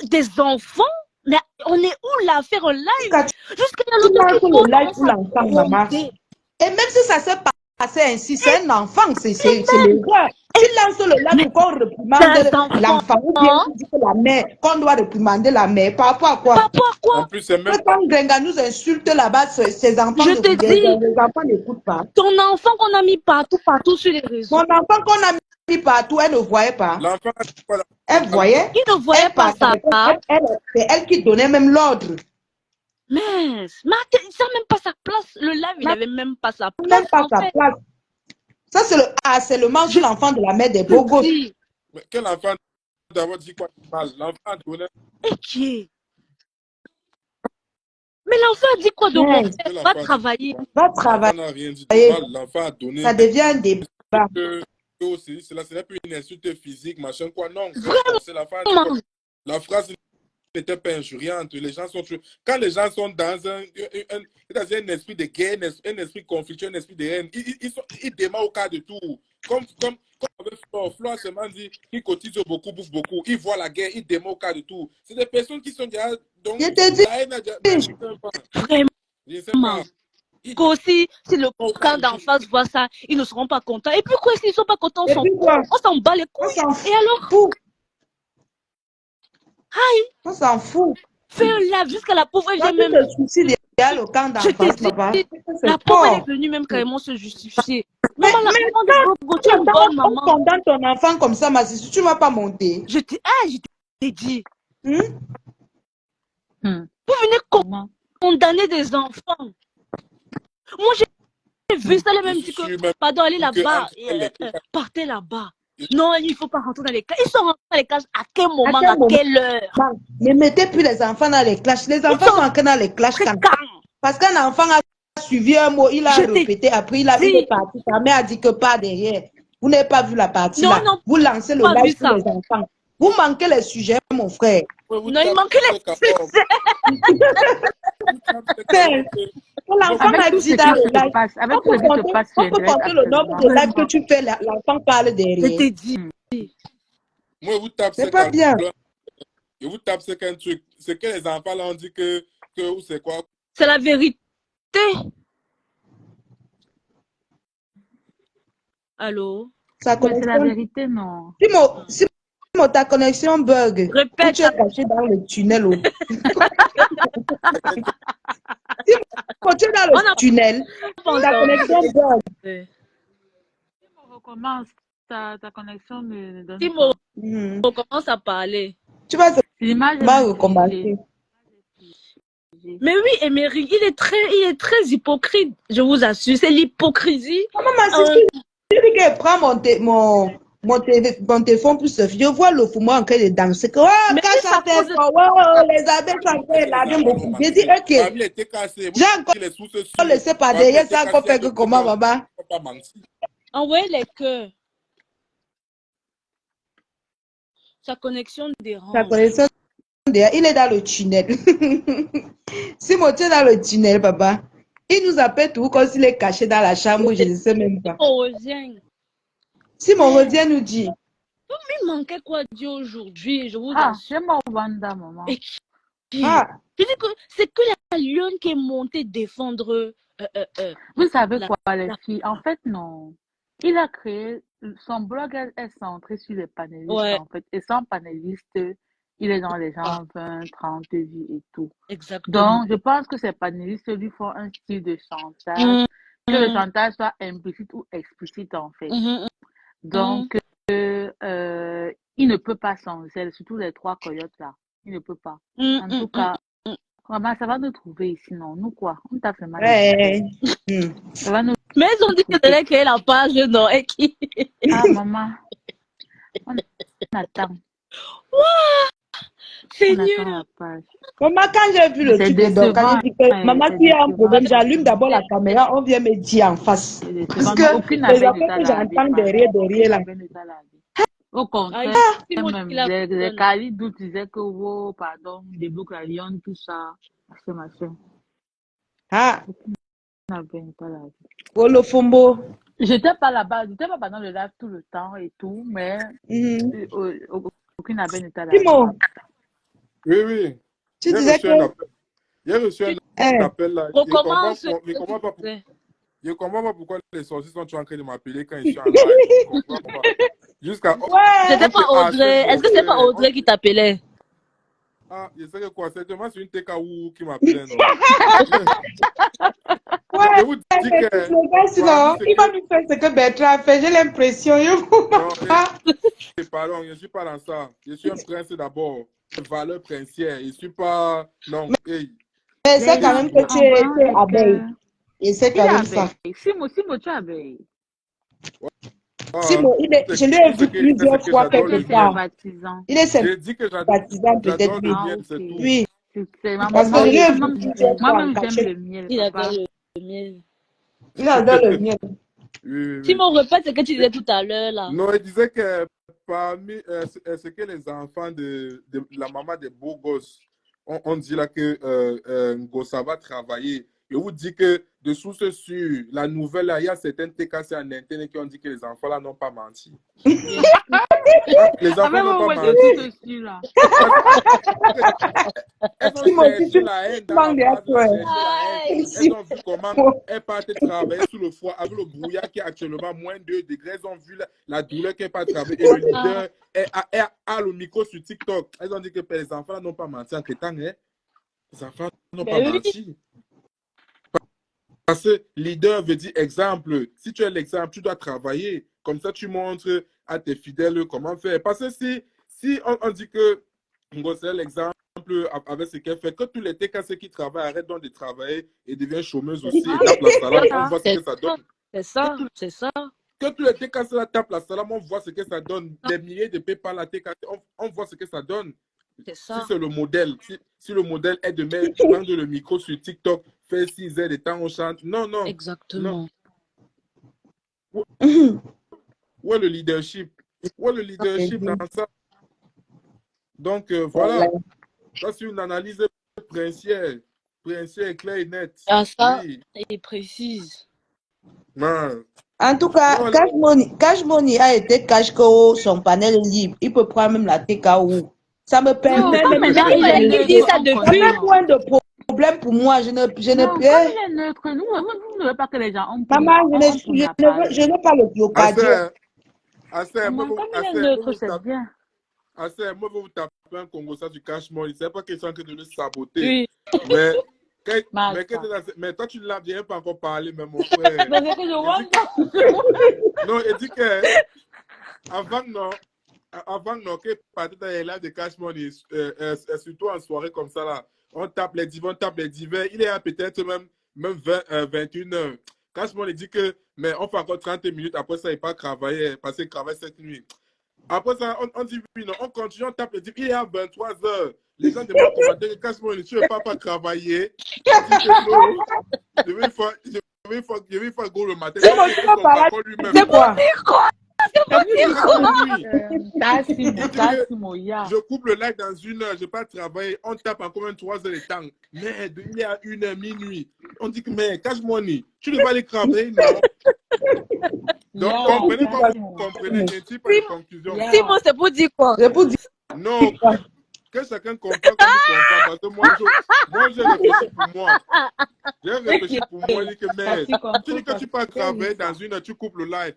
Des enfants, mais on est où là à faire un live? Jusqu'à l'autre pour l'enfant, maman. Et même si ça s'est passé ainsi, c'est un enfant, c'est l'erreur. Tu lances le live pour qu'on réprimande l'enfant ou bien tu dis que la mère, qu'on doit réprimander la mère. Par rapport à quoi? En plus, c'est même quand Grenga nous insulte là-bas, ses enfants, je te dis, les enfants n'écoutent pas. Ton enfant qu'on a mis partout sur les réseaux. Mon enfant qu'on a mis partout, elle ne voyait pas. l'enfant. Elle voyait. Il ne voyait pas ça. C'est elle qui donnait même l'ordre. Mais ça n'a même pas sa place. Le live, il n'avait même pas sa place. Même pas sa place. Ça, c'est le harcèlement sur l'enfant de la mère des beaux gosses. Mais quel enfant d'avoir dit quoi de mal? L'enfant a donné. Et qui est? Mais l'enfant a dit quoi de bon? Va travailler. Va travailler. L'enfant n'a rien dit de mal. L'enfant a donné. Ça devient un débat. Cela, ce n'est plus une insulte physique, machin quoi. Non, c'est la phrase. La phrase n'était pas injuriante. Les gens sont quand les gens sont dans un esprit de guerre, un esprit conflictuel, un esprit de haine, ils démarrent au cas de tout. Comme avec Flore seulement dit qu'il cotise beaucoup, bouffe beaucoup. Ils voient la guerre, ils démarrent au cas de tout. C'est des personnes qui sont déjà. Donc, je te dis. Vraiment. Qu'aussi, si le camp d'en face voit ça, ils ne seront pas contents. Et puis quoi, s'ils ne sont pas contents, on s'en bat les couilles. Et alors? Aïe, On s'en fout. fais un live jusqu'à la pauvre, elle Quand vient tu même. te soucies déjà le camp Je t'ai d'enfance, dit, papa, c'est la pauvre, elle est fort. venue même carrément se justifier. Mais Maman, la maman de Bogo, tu es une bonne on maman. condamne ton enfant comme ça, ma si tu ne vas pas monter. Je t'ai dit. Hmm? Vous venez condamner des enfants. Moi, j'ai vu ça, elle a même dit que, pardon, allez là-bas, partez là-bas. Non, il ne faut pas rentrer dans les classes. Ils sont rentrés dans les classes à quel moment, à quelle heure? Ne mettez plus les enfants dans les clashes. Les enfants sont entrés dans les clashes quand? Parce qu'un enfant a suivi un mot, il a répété, après il est parti. Sa mère a dit que pas derrière. Vous n'avez pas vu la partie là. Non, vous lancez le live sur les enfants. Vous manquez les sujets, mon frère. Non, il manquait les sujets. L'enfant a dit dans le live. On peut compter le nombre de lives que tu fais, l'enfant parle derrière. Je t'ai dit. Moi, vous tapez c'est pas bien. Et vous tapez c'est qu'un truc. C'est que les enfants là ont dit que c'est quoi? C'est la vérité. Allô? C'est la vérité, non. Simo, ta connexion bug. Répète. Tu es caché dans le tunnel. Quand tu es dans le tunnel, ta connexion bug. Timo recommence. Ta connexion ne donne Timo, pas. on commence à parler. Tu vas recommencer. Mais oui, Emery, il est très hypocrite, je vous assure. C'est l'hypocrisie. Maman, si tu dis que prends mon téléphone pour se faire, je vois le fou en train de danser. Oh, les abeilles sont là. J'ai dit, ok. J'ai encore laissé par derrière, ça encore fait que comment, maman? Envoyez les cœurs. Sa connexion dérange. Sa connexion dérange. Il est dans le tunnel. Si mon tu es dans le tunnel, papa, il nous appelle tout comme s'il est caché dans la chambre, je ne sais même pas. Si mon revient nous dit. Il manquait quoi dire aujourd'hui, je vous assure. C'est mon Wanda, maman. Je dis que c'est que la lionne qui est montée défendre. Vous savez quoi, les filles? En fait, non. Il a créé, son blog est centré sur les panélistes, en fait. Et sans panélistes, il est dans les gens 20, 30 vies et tout. Exactement. Donc, je pense que ces panélistes lui font un style de chantage, que le chantage soit implicite ou explicite, en fait. Donc, il ne peut pas changer, surtout les 3 coyotes là. Il ne peut pas. En tout cas, maman, ça va nous trouver ici, non? Nous quoi? On t'a fait mal. Ça va nous... Mais ils ont dit que tu allais créer la page, non? Et qui? Ah, maman. On attend. Seigneur. Maman, quand j'ai vu le truc de donc, quand j'ai dit que maman, s'il y a un problème, j'allume d'abord la caméra, on vient me dire en face. Parce que les affaires que j'entends derrière là. Au contraire, même les Kali d'où disaient que, oh, pardon, débloque la lionne, tout ça. Machin. Ah. Le Fombo. J'étais pas là-bas, j'étais pas pendant le live tout le temps et tout, mais aucune n'avait été là. Timo. Oui. Tu disais que... Il y a reçu un appel là. Recommence. Je comprends pas pourquoi les sorciers sont en train de m'appeler quand ils sont en live. Jusqu'à... C'était pas Audrey. Est-ce que c'est pas Audrey qui t'appelait? Ah, je sais que quoi, certainement c'est une TKU qui m'appelait, non? Je vous dis que... Il va nous faire ce que Bertrand a fait, j'ai l'impression. Pardon, je ne suis pas dans ça. Je suis un prince d'abord. Valeur princière. Je ne suis pas... Non, hey. Mais c'est quand même que tu es abeille. Et c'est quand même ça. Simo, tu es abeille. Simo, je lui ai vu plusieurs fois quelque part. Il est sympathisant peut-être. Oui. Parce que je lui ai vu plusieurs fois. Moi-même, j'aime le miel. Il adore le miel. Il adore le miel. Simon, répète ce que tu disais tout à l'heure là. Non, il disait que parmi ce que les enfants de la maman des beaux gosses, on dit là que Ngossa va travailler. Je vous dis que de source sûre, la nouvelle, là, il y a certaines TKC en internet qui ont dit que les enfants là n'ont pas menti. Les enfants n'ont pas menti. Elles ont cherché la haine dans la base, elles ont cherché la haine. Elles ont vu comment elles partent travailler sous le foie avec le brouillard qui est actuellement moins 2 degrés. Elles ont vu la douleur qu'elle part travailler. Et le leader a le micro sur TikTok. Elles ont dit que les enfants n'ont pas menti en temps, hein? Les enfants n'ont pas menti. Parce que leader veut dire exemple. Si tu es l'exemple, tu dois travailler. Comme ça, tu montres à tes fidèles comment faire. Parce que si on dit que c'est l'exemple avec ce qu'elle fait, que tous les TKC qui travaillent arrêtent donc de travailler et deviennent chômeuses aussi et tapent la salade, on voit ce que ça donne. C'est ça. Que tous les TKC là tapent la salade, on voit ce que ça donne. Des milliers de PayPal à TKC, on voit ce que ça donne. Si c'est le modèle, si le modèle est de prendre le micro sur TikTok, faire 6 heures de temps, on chante. Non. Exactement. Non. Où est le leadership? Où est le leadership dans ça? Donc, voilà. Ça, c'est une analyse princière, claire et nette. Ah, ça, et précise. Non. En tout cas, Cash Money a été Cash KO, son panel est libre. Il peut prendre même la TKO. Ça me permet Il dit ça depuis. un point de problème pour moi. Je ne peux. Comme il est neutre, nous ne voulons pas que les gens ont. Maman, je n'ai pas le blocage. Comme il est neutre, c'est bien. Moi, vous tapez un Congo ça du Cash Money. C'est pas question que de le saboter. Oui. Mais toi, tu ne l'as bien pas encore parlé, mais mon frère. Mais c'est que je vois. Non, il dit que avant non, que partir dans les lives de Cash Money, surtout en soirée comme ça, là, on tape les divers. Il est peut-être même 21 heures. Cash Money dit que, mais on fait encore 30 minutes, après ça, il pas travailler, parce qu'il travaille cette nuit. Après ça, on dit oui, non, on continue, on tape les divers. Il est à 23 heures. Les gens demandent comment dire que Cash Money, tu ne veux pas travailler. Il dit que non, je vais faire go le matin. C'est quoi? Je coupe le live dans 1 heure, je ne vais pas travailler. On tape encore même 3 heures de temps. Mais il y a 1 heure, minuit. On dit que, mais Cash Money, tu ne vas pas aller travailler, non? Donc, comprenez comme vous comprenez. Je ne dis pas de conclusion. Simon, c'est pour dire quoi? C'est pour dire. Non, que chacun comprend comme il comprend. Parce que moi, j'ai réfléchi pour moi. J'ai réfléchi pour moi. Je dis que, mais, tu dis que tu peux travailler dans 1 heure, tu coupes le live.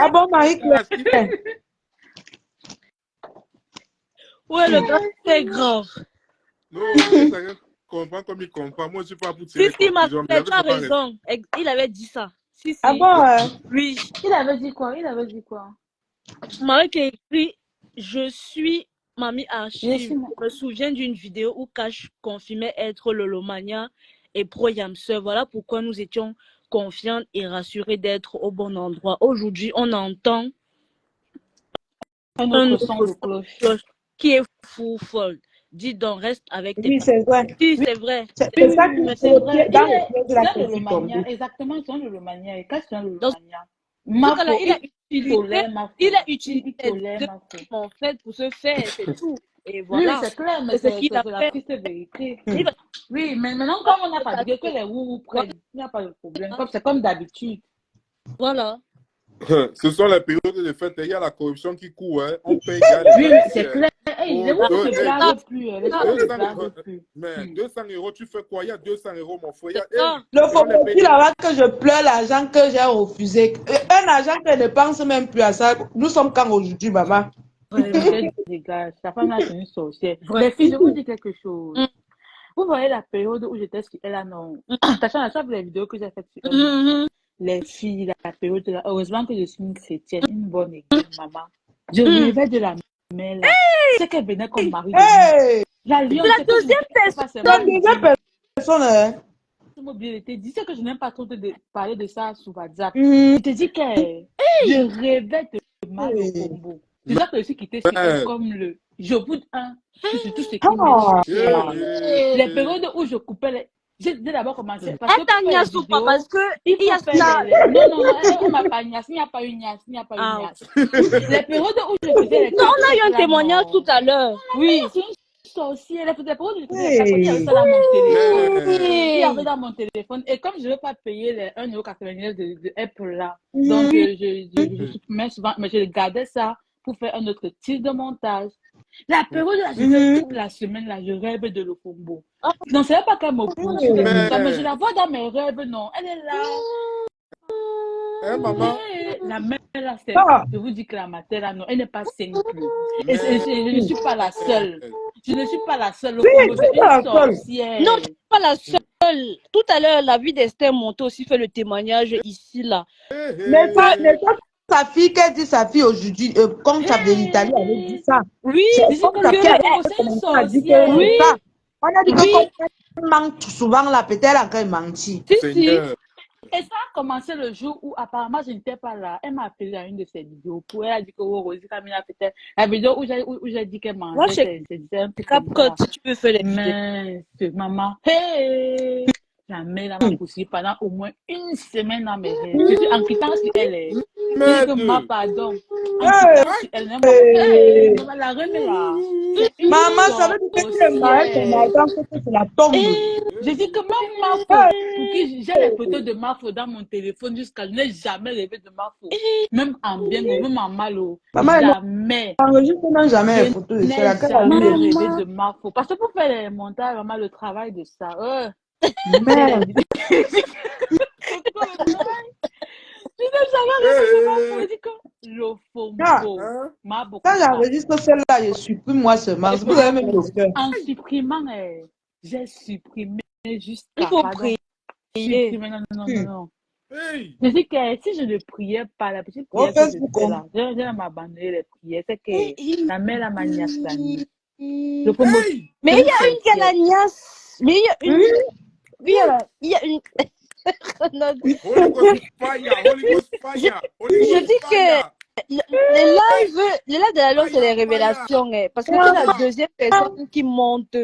Ah bon, Marie? Ouais, le gars, c'est grave. Non, chacun comprend comme il comprend. Moi, je ne suis pas pour tirer Si, tu as raison. Il avait dit ça. Si. Ah bon? Oui. Il avait dit quoi? Marie qui a écrit « Je suis Mamie Archive ». Je me souviens d'une vidéo où Cash confirmait être Lolomania et pro Yamseur. Voilà pourquoi nous étions confiants et rassurés d'être au bon endroit. Aujourd'hui, on entend un autre son de cloche qui est fou folle. Dis donc, reste avec tes Oui, c'est vrai. Oui, c'est vrai. C'est ça qui c'est vrai. dans le piège de la question. Exactement, c'est un Lolomania. Et Cash, c'est un Lolomania. Il a utilisé en fait pour se faire, c'est tout. Et voilà. Oui, c'est clair, mais c'est la triste vérité. Oui, mais maintenant, comme on n'a pas dit que les ou prennent, il n'y a pas de problème. C'est comme d'habitude. Voilà. Ce sont les périodes de fête. Il y a la corruption qui court. Hein. On paye. Oui, c'est clair. Les gens ne se blaguent plus. Mais 200 €, tu fais quoi? Il y a 200 € mon frère. Le faut dire là-bas que je pleure l'argent que j'ai refusé. Un argent que ne pense même plus à ça. Nous sommes quand aujourd'hui, maman? Dégage. Ta femme là, c'est une sorcière. Les filles, je vous dis quelque chose. Vous voyez la période où j'étais sur elle, non? Sachant la les vidéos que j'ai faites sur elle. Les filles, la période là. Heureusement que je suis une chrétienne, une bonne église, maman. Je rêvais de la mère là. C'est qu'elle venait comme mari. La deuxième personne. La deuxième personne. Je t'ai dit que je n'aime pas trop de parler de ça sur WhatsApp. Je te dis que je rêvais de mal au combo. C'est ça que je suis quittée sur elle comme le je bout un. C'est tout ce qui me les périodes où je coupais les. J'ai d'abord commencé. Parce que il y a ça. Non, on m'a pas niasse. Il n'y a pas une niasse. Les périodes où je faisais les. Non, on a eu un témoignage tout à l'heure. Oui. C'est une sorcière. Elle faisait pas de téléphone. Il y avait ça dans mon téléphone. Il y avait dans mon téléphone. Et comme je ne veux pas payer les 1,99 € de Apple là, donc je supprimais souvent, mais je gardais ça pour faire un autre type de montage. La période là, je fais toute la semaine là, je rêve de Lofombo. Non, c'est pas qu'elle me poursuit, mais je la vois dans mes rêves, non. Elle est là. Hein, maman? La mère là, je vous dis que la matière là, non, elle n'est pas simple. Et je ne suis pas la seule. Je ne suis pas la seule. Lofombo, c'est une sorcière. Non, tu n'es pas la seule. Tout à l'heure, la vie d'Esther Monteau aussi fait le témoignage ici, là. Mais pas sa fille, qu'elle dit sa fille aujourd'hui, comme tu avais l'Italie, elle avait dit ça. Oui, C'est comme sa fille, c'est une sorcière. oui. Ça. On a dit que comme elle ment souvent là, peut-être elle a encore menti. Si. Et ça a commencé le jour où apparemment je n'étais pas là. Elle m'a appelé à une de ses vidéos. Elle a dit que Rosie Camilla peut-être la vidéo où j'ai dit qu'elle mangeait. C'est un peu CapCut, si tu peux faire les vidéos. Mais maman, hey! La mère m'a poussé pendant au moins une semaine dans mes rêves. Je suis en quittant sur elle. Je dis que ma pardon. En quittant sur elle, maman la remet là. Maman, ça veut dire que tu es mariée, c'est la tombe. Je dis que même Mafo, pour qui j'ai les photos de Mafo dans mon téléphone jusqu'à je n'ai jamais rêvé de Mafo. Même en bien, même en mal. Jamais. Enregistre même jamais les photos de cela. Je n'ai jamais rêvé de Mafo. Parce que pour faire les montages, vraiment le travail de ça. Merde. Je n'ai jamais rêvé de Mafo. Je dis que Lofombo. Quand j'enregistre celle-là, je supprime moi seulement. Vous avez même le cœur. En supprimant, j'ai supprimé jusqu'à... Il faut prier. Non. Hey. Je dis que si je ne priais pas, la petite prière que je fais là, je vais m'abandonner les prières. C'est que la mère la maniaque. Mais il y a une Canagnas. Mais il y a une... Il y a une... Je dis que les lives de la Loi, c'est les révélations. Parce que c'est la deuxième personne qui monte.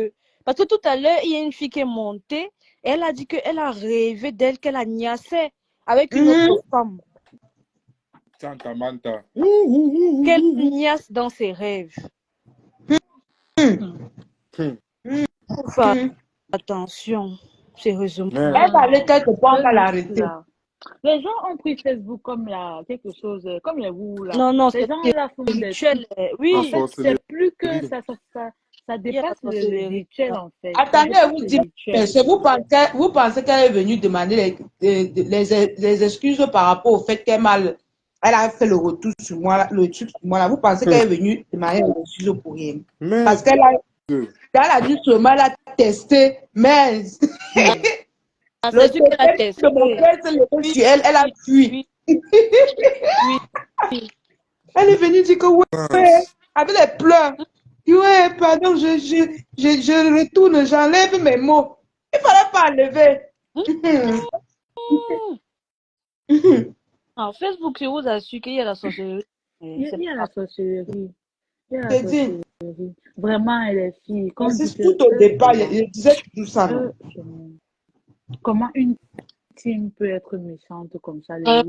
Parce que tout à l'heure, il y a une fille qui est montée. Et elle a dit qu'elle a rêvé d'elle, qu'elle a niassé avec une autre femme. Qu'elle niasse dans ses rêves. Faut faire attention, sérieusement. Elle allait quelque part à l'arrêter. Les gens ont pris Facebook comme quelque chose, comme les vous là. Non, les gens là font des rituels. Oui, en fait, c'est plus que ça dépasse le rituel en fait. Attendez, vous dites, vous pensez qu'elle est venue demander les excuses par rapport au fait qu'elle a fait le retour sur moi, le truc sur moi là. Vous pensez qu'elle est venue demander les excuses pour rien? Parce qu'elle a dit seulement, elle a testé, mais le fait elle a fui. Elle est venue dire que ouais, avec les pleurs. Ouais, pardon, je retourne, j'enlève mes mots. Il ne fallait pas enlever. En Facebook, je vous assure qu'il y a la sorcellerie. Il y a la sorcellerie. Vraiment, les filles. C'est tout au départ, je disais tout ça. Comment une team peut être méchante comme ça, les là.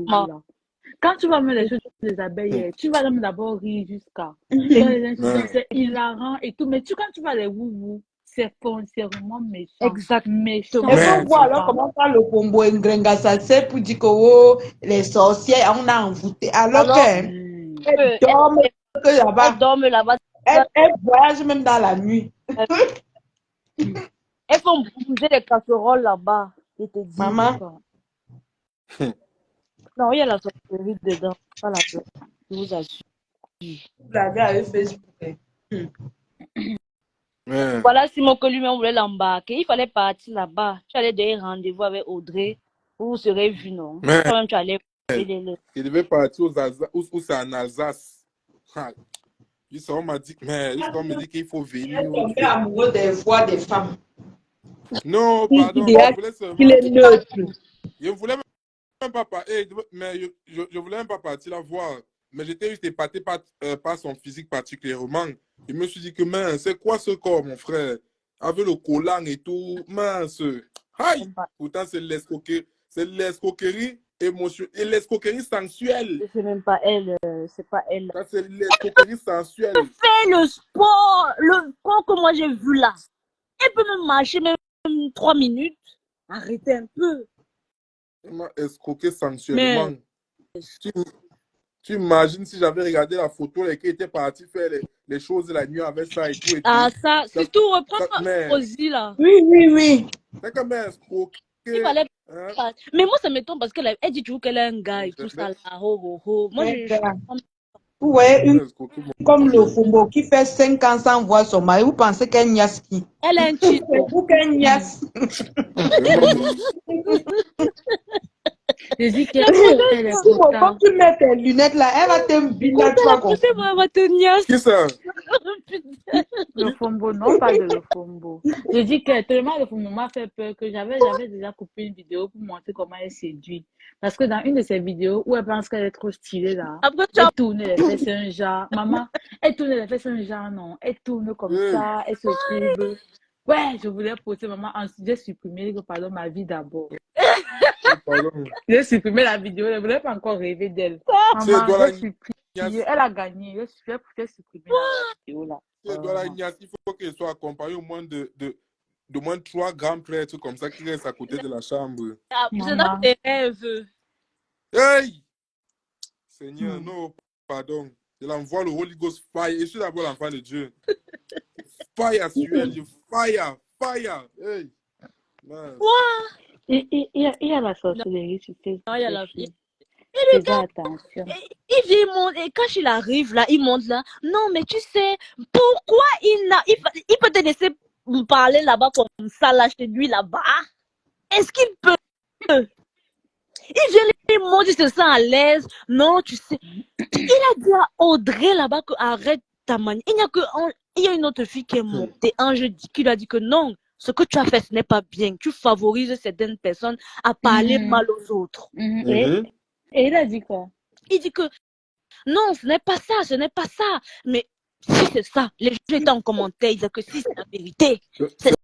Quand tu vas mettre les choses des abeilles, tu vas même d'abord rire jusqu'à. C'est hilarant et tout. Mais quand tu vas les woubou, c'est foncièrement méchant. Exact. Méchant. Et on voit alors comment ça le combo Ngrenga Salsé pour dire que oh, les sorcières, on a envoûté. Alors qu'elle dorme là-bas. Elle voyage même dans la nuit. Elles font bouger les casseroles là-bas. Je te dis. Maman. Non, il y a la sorcellerie dedans. Pas la blague. Je vous assure. Vous l'avez avec Facebook. Voilà, Simon que lui-même voulait l'embarquer. Il fallait partir là-bas. Tu allais donner rendez-vous avec Audrey. Vous serez vu, non? Toi-même, tu allais. Il devait partir où c'est en Alsace. On m'a dit, on me dit qu'il faut venir. Elle est tombée amoureux des voix des femmes. Non, pardon. Il est neutre. Je voulais même pas partir, mais je voulais même pas partir la voir. Mais j'étais juste épaté par son physique particulièrement. Je me suis dit que mince, c'est quoi ce corps, mon frère? Avec le collant et tout, mince. Aïe! Pourtant, c'est l'escroquerie émotion et l'escroquerie sensuelle. C'est même pas elle, c'est pas elle. Ça, c'est l'escroquerie sensuelle. Fais le sport que moi j'ai vu là. Elle peut même marcher même 3 minutes. Arrêtez un peu. Vraiment escroquer sensuellement. Tu imagines si j'avais regardé la photo et qu'elle était partie faire les choses la nuit avec ça et tout. Ah, ça, c'est tout. Reprends Rosie là. Oui. C'est quand même escroquer. Il fallait pas. Mais moi, ça m'étonne parce qu'elle dit toujours qu'elle a un gars et tout ça là. Moi, Ouais, comme le Fumbo qui fait 5 ans sans voir son mari, vous pensez qu'elle niasse qui? Elle a un cheat. Vous qu'elle niasse. Je dis qu'elle est Quand tu mets tes lunettes là, elle va te biner. Elle va te niasse. Qui ça? Le Fombo, non, pas de le Fombo. Je dis que tellement le Fombo m'a fait peur que j'avais déjà coupé une vidéo pour montrer comment elle séduit. Parce que dans une de ses vidéos où elle pense qu'elle est trop stylée là, elle tourne les fesses un genre. Maman, elle tourne les fesses un genre, non. Elle tourne comme ça, elle se courbe. Ouais, je voulais poster, maman. J'ai supprimé, pardon, ma vie d'abord. J'ai supprimé la vidéo, je ne voulais pas encore rêver d'elle. Maman, elle a gagné. J'ai supprimé la vidéo là. Il faut qu'elle soit accompagnée au moins de moins 3 grands prêtres comme ça qui restent à côté de la chambre. C'est dans tes rêves. Hey! Seigneur, non, pardon. Je l'envoie le Holy Ghost fire. Et je suis d'abord l'enfant de Dieu. Fire sur elle. Fire. Hey! Il y a la sorcellerie sur Facebook. Non, il y a la fille. Fais attention. Il vient, et quand il arrive là, il monte là. Non, mais tu sais, pourquoi il peut te laisser parler là-bas comme ça, là, chez lui là-bas? Est-ce qu'il peut? Il vient, il monte, il se sent à l'aise. Non, tu sais. Il a dit à Audrey là-bas que arrête ta manière. Il y a une autre fille qui est montée, Ange, qui lui a dit que non, ce que tu as fait, ce n'est pas bien. Tu favorises certaines personnes à parler mal aux autres. Et il a dit quoi? Il dit que non, ce n'est pas ça. Mais si c'est ça, les gens étaient en commentaire, ils disaient que si c'est la vérité, c'est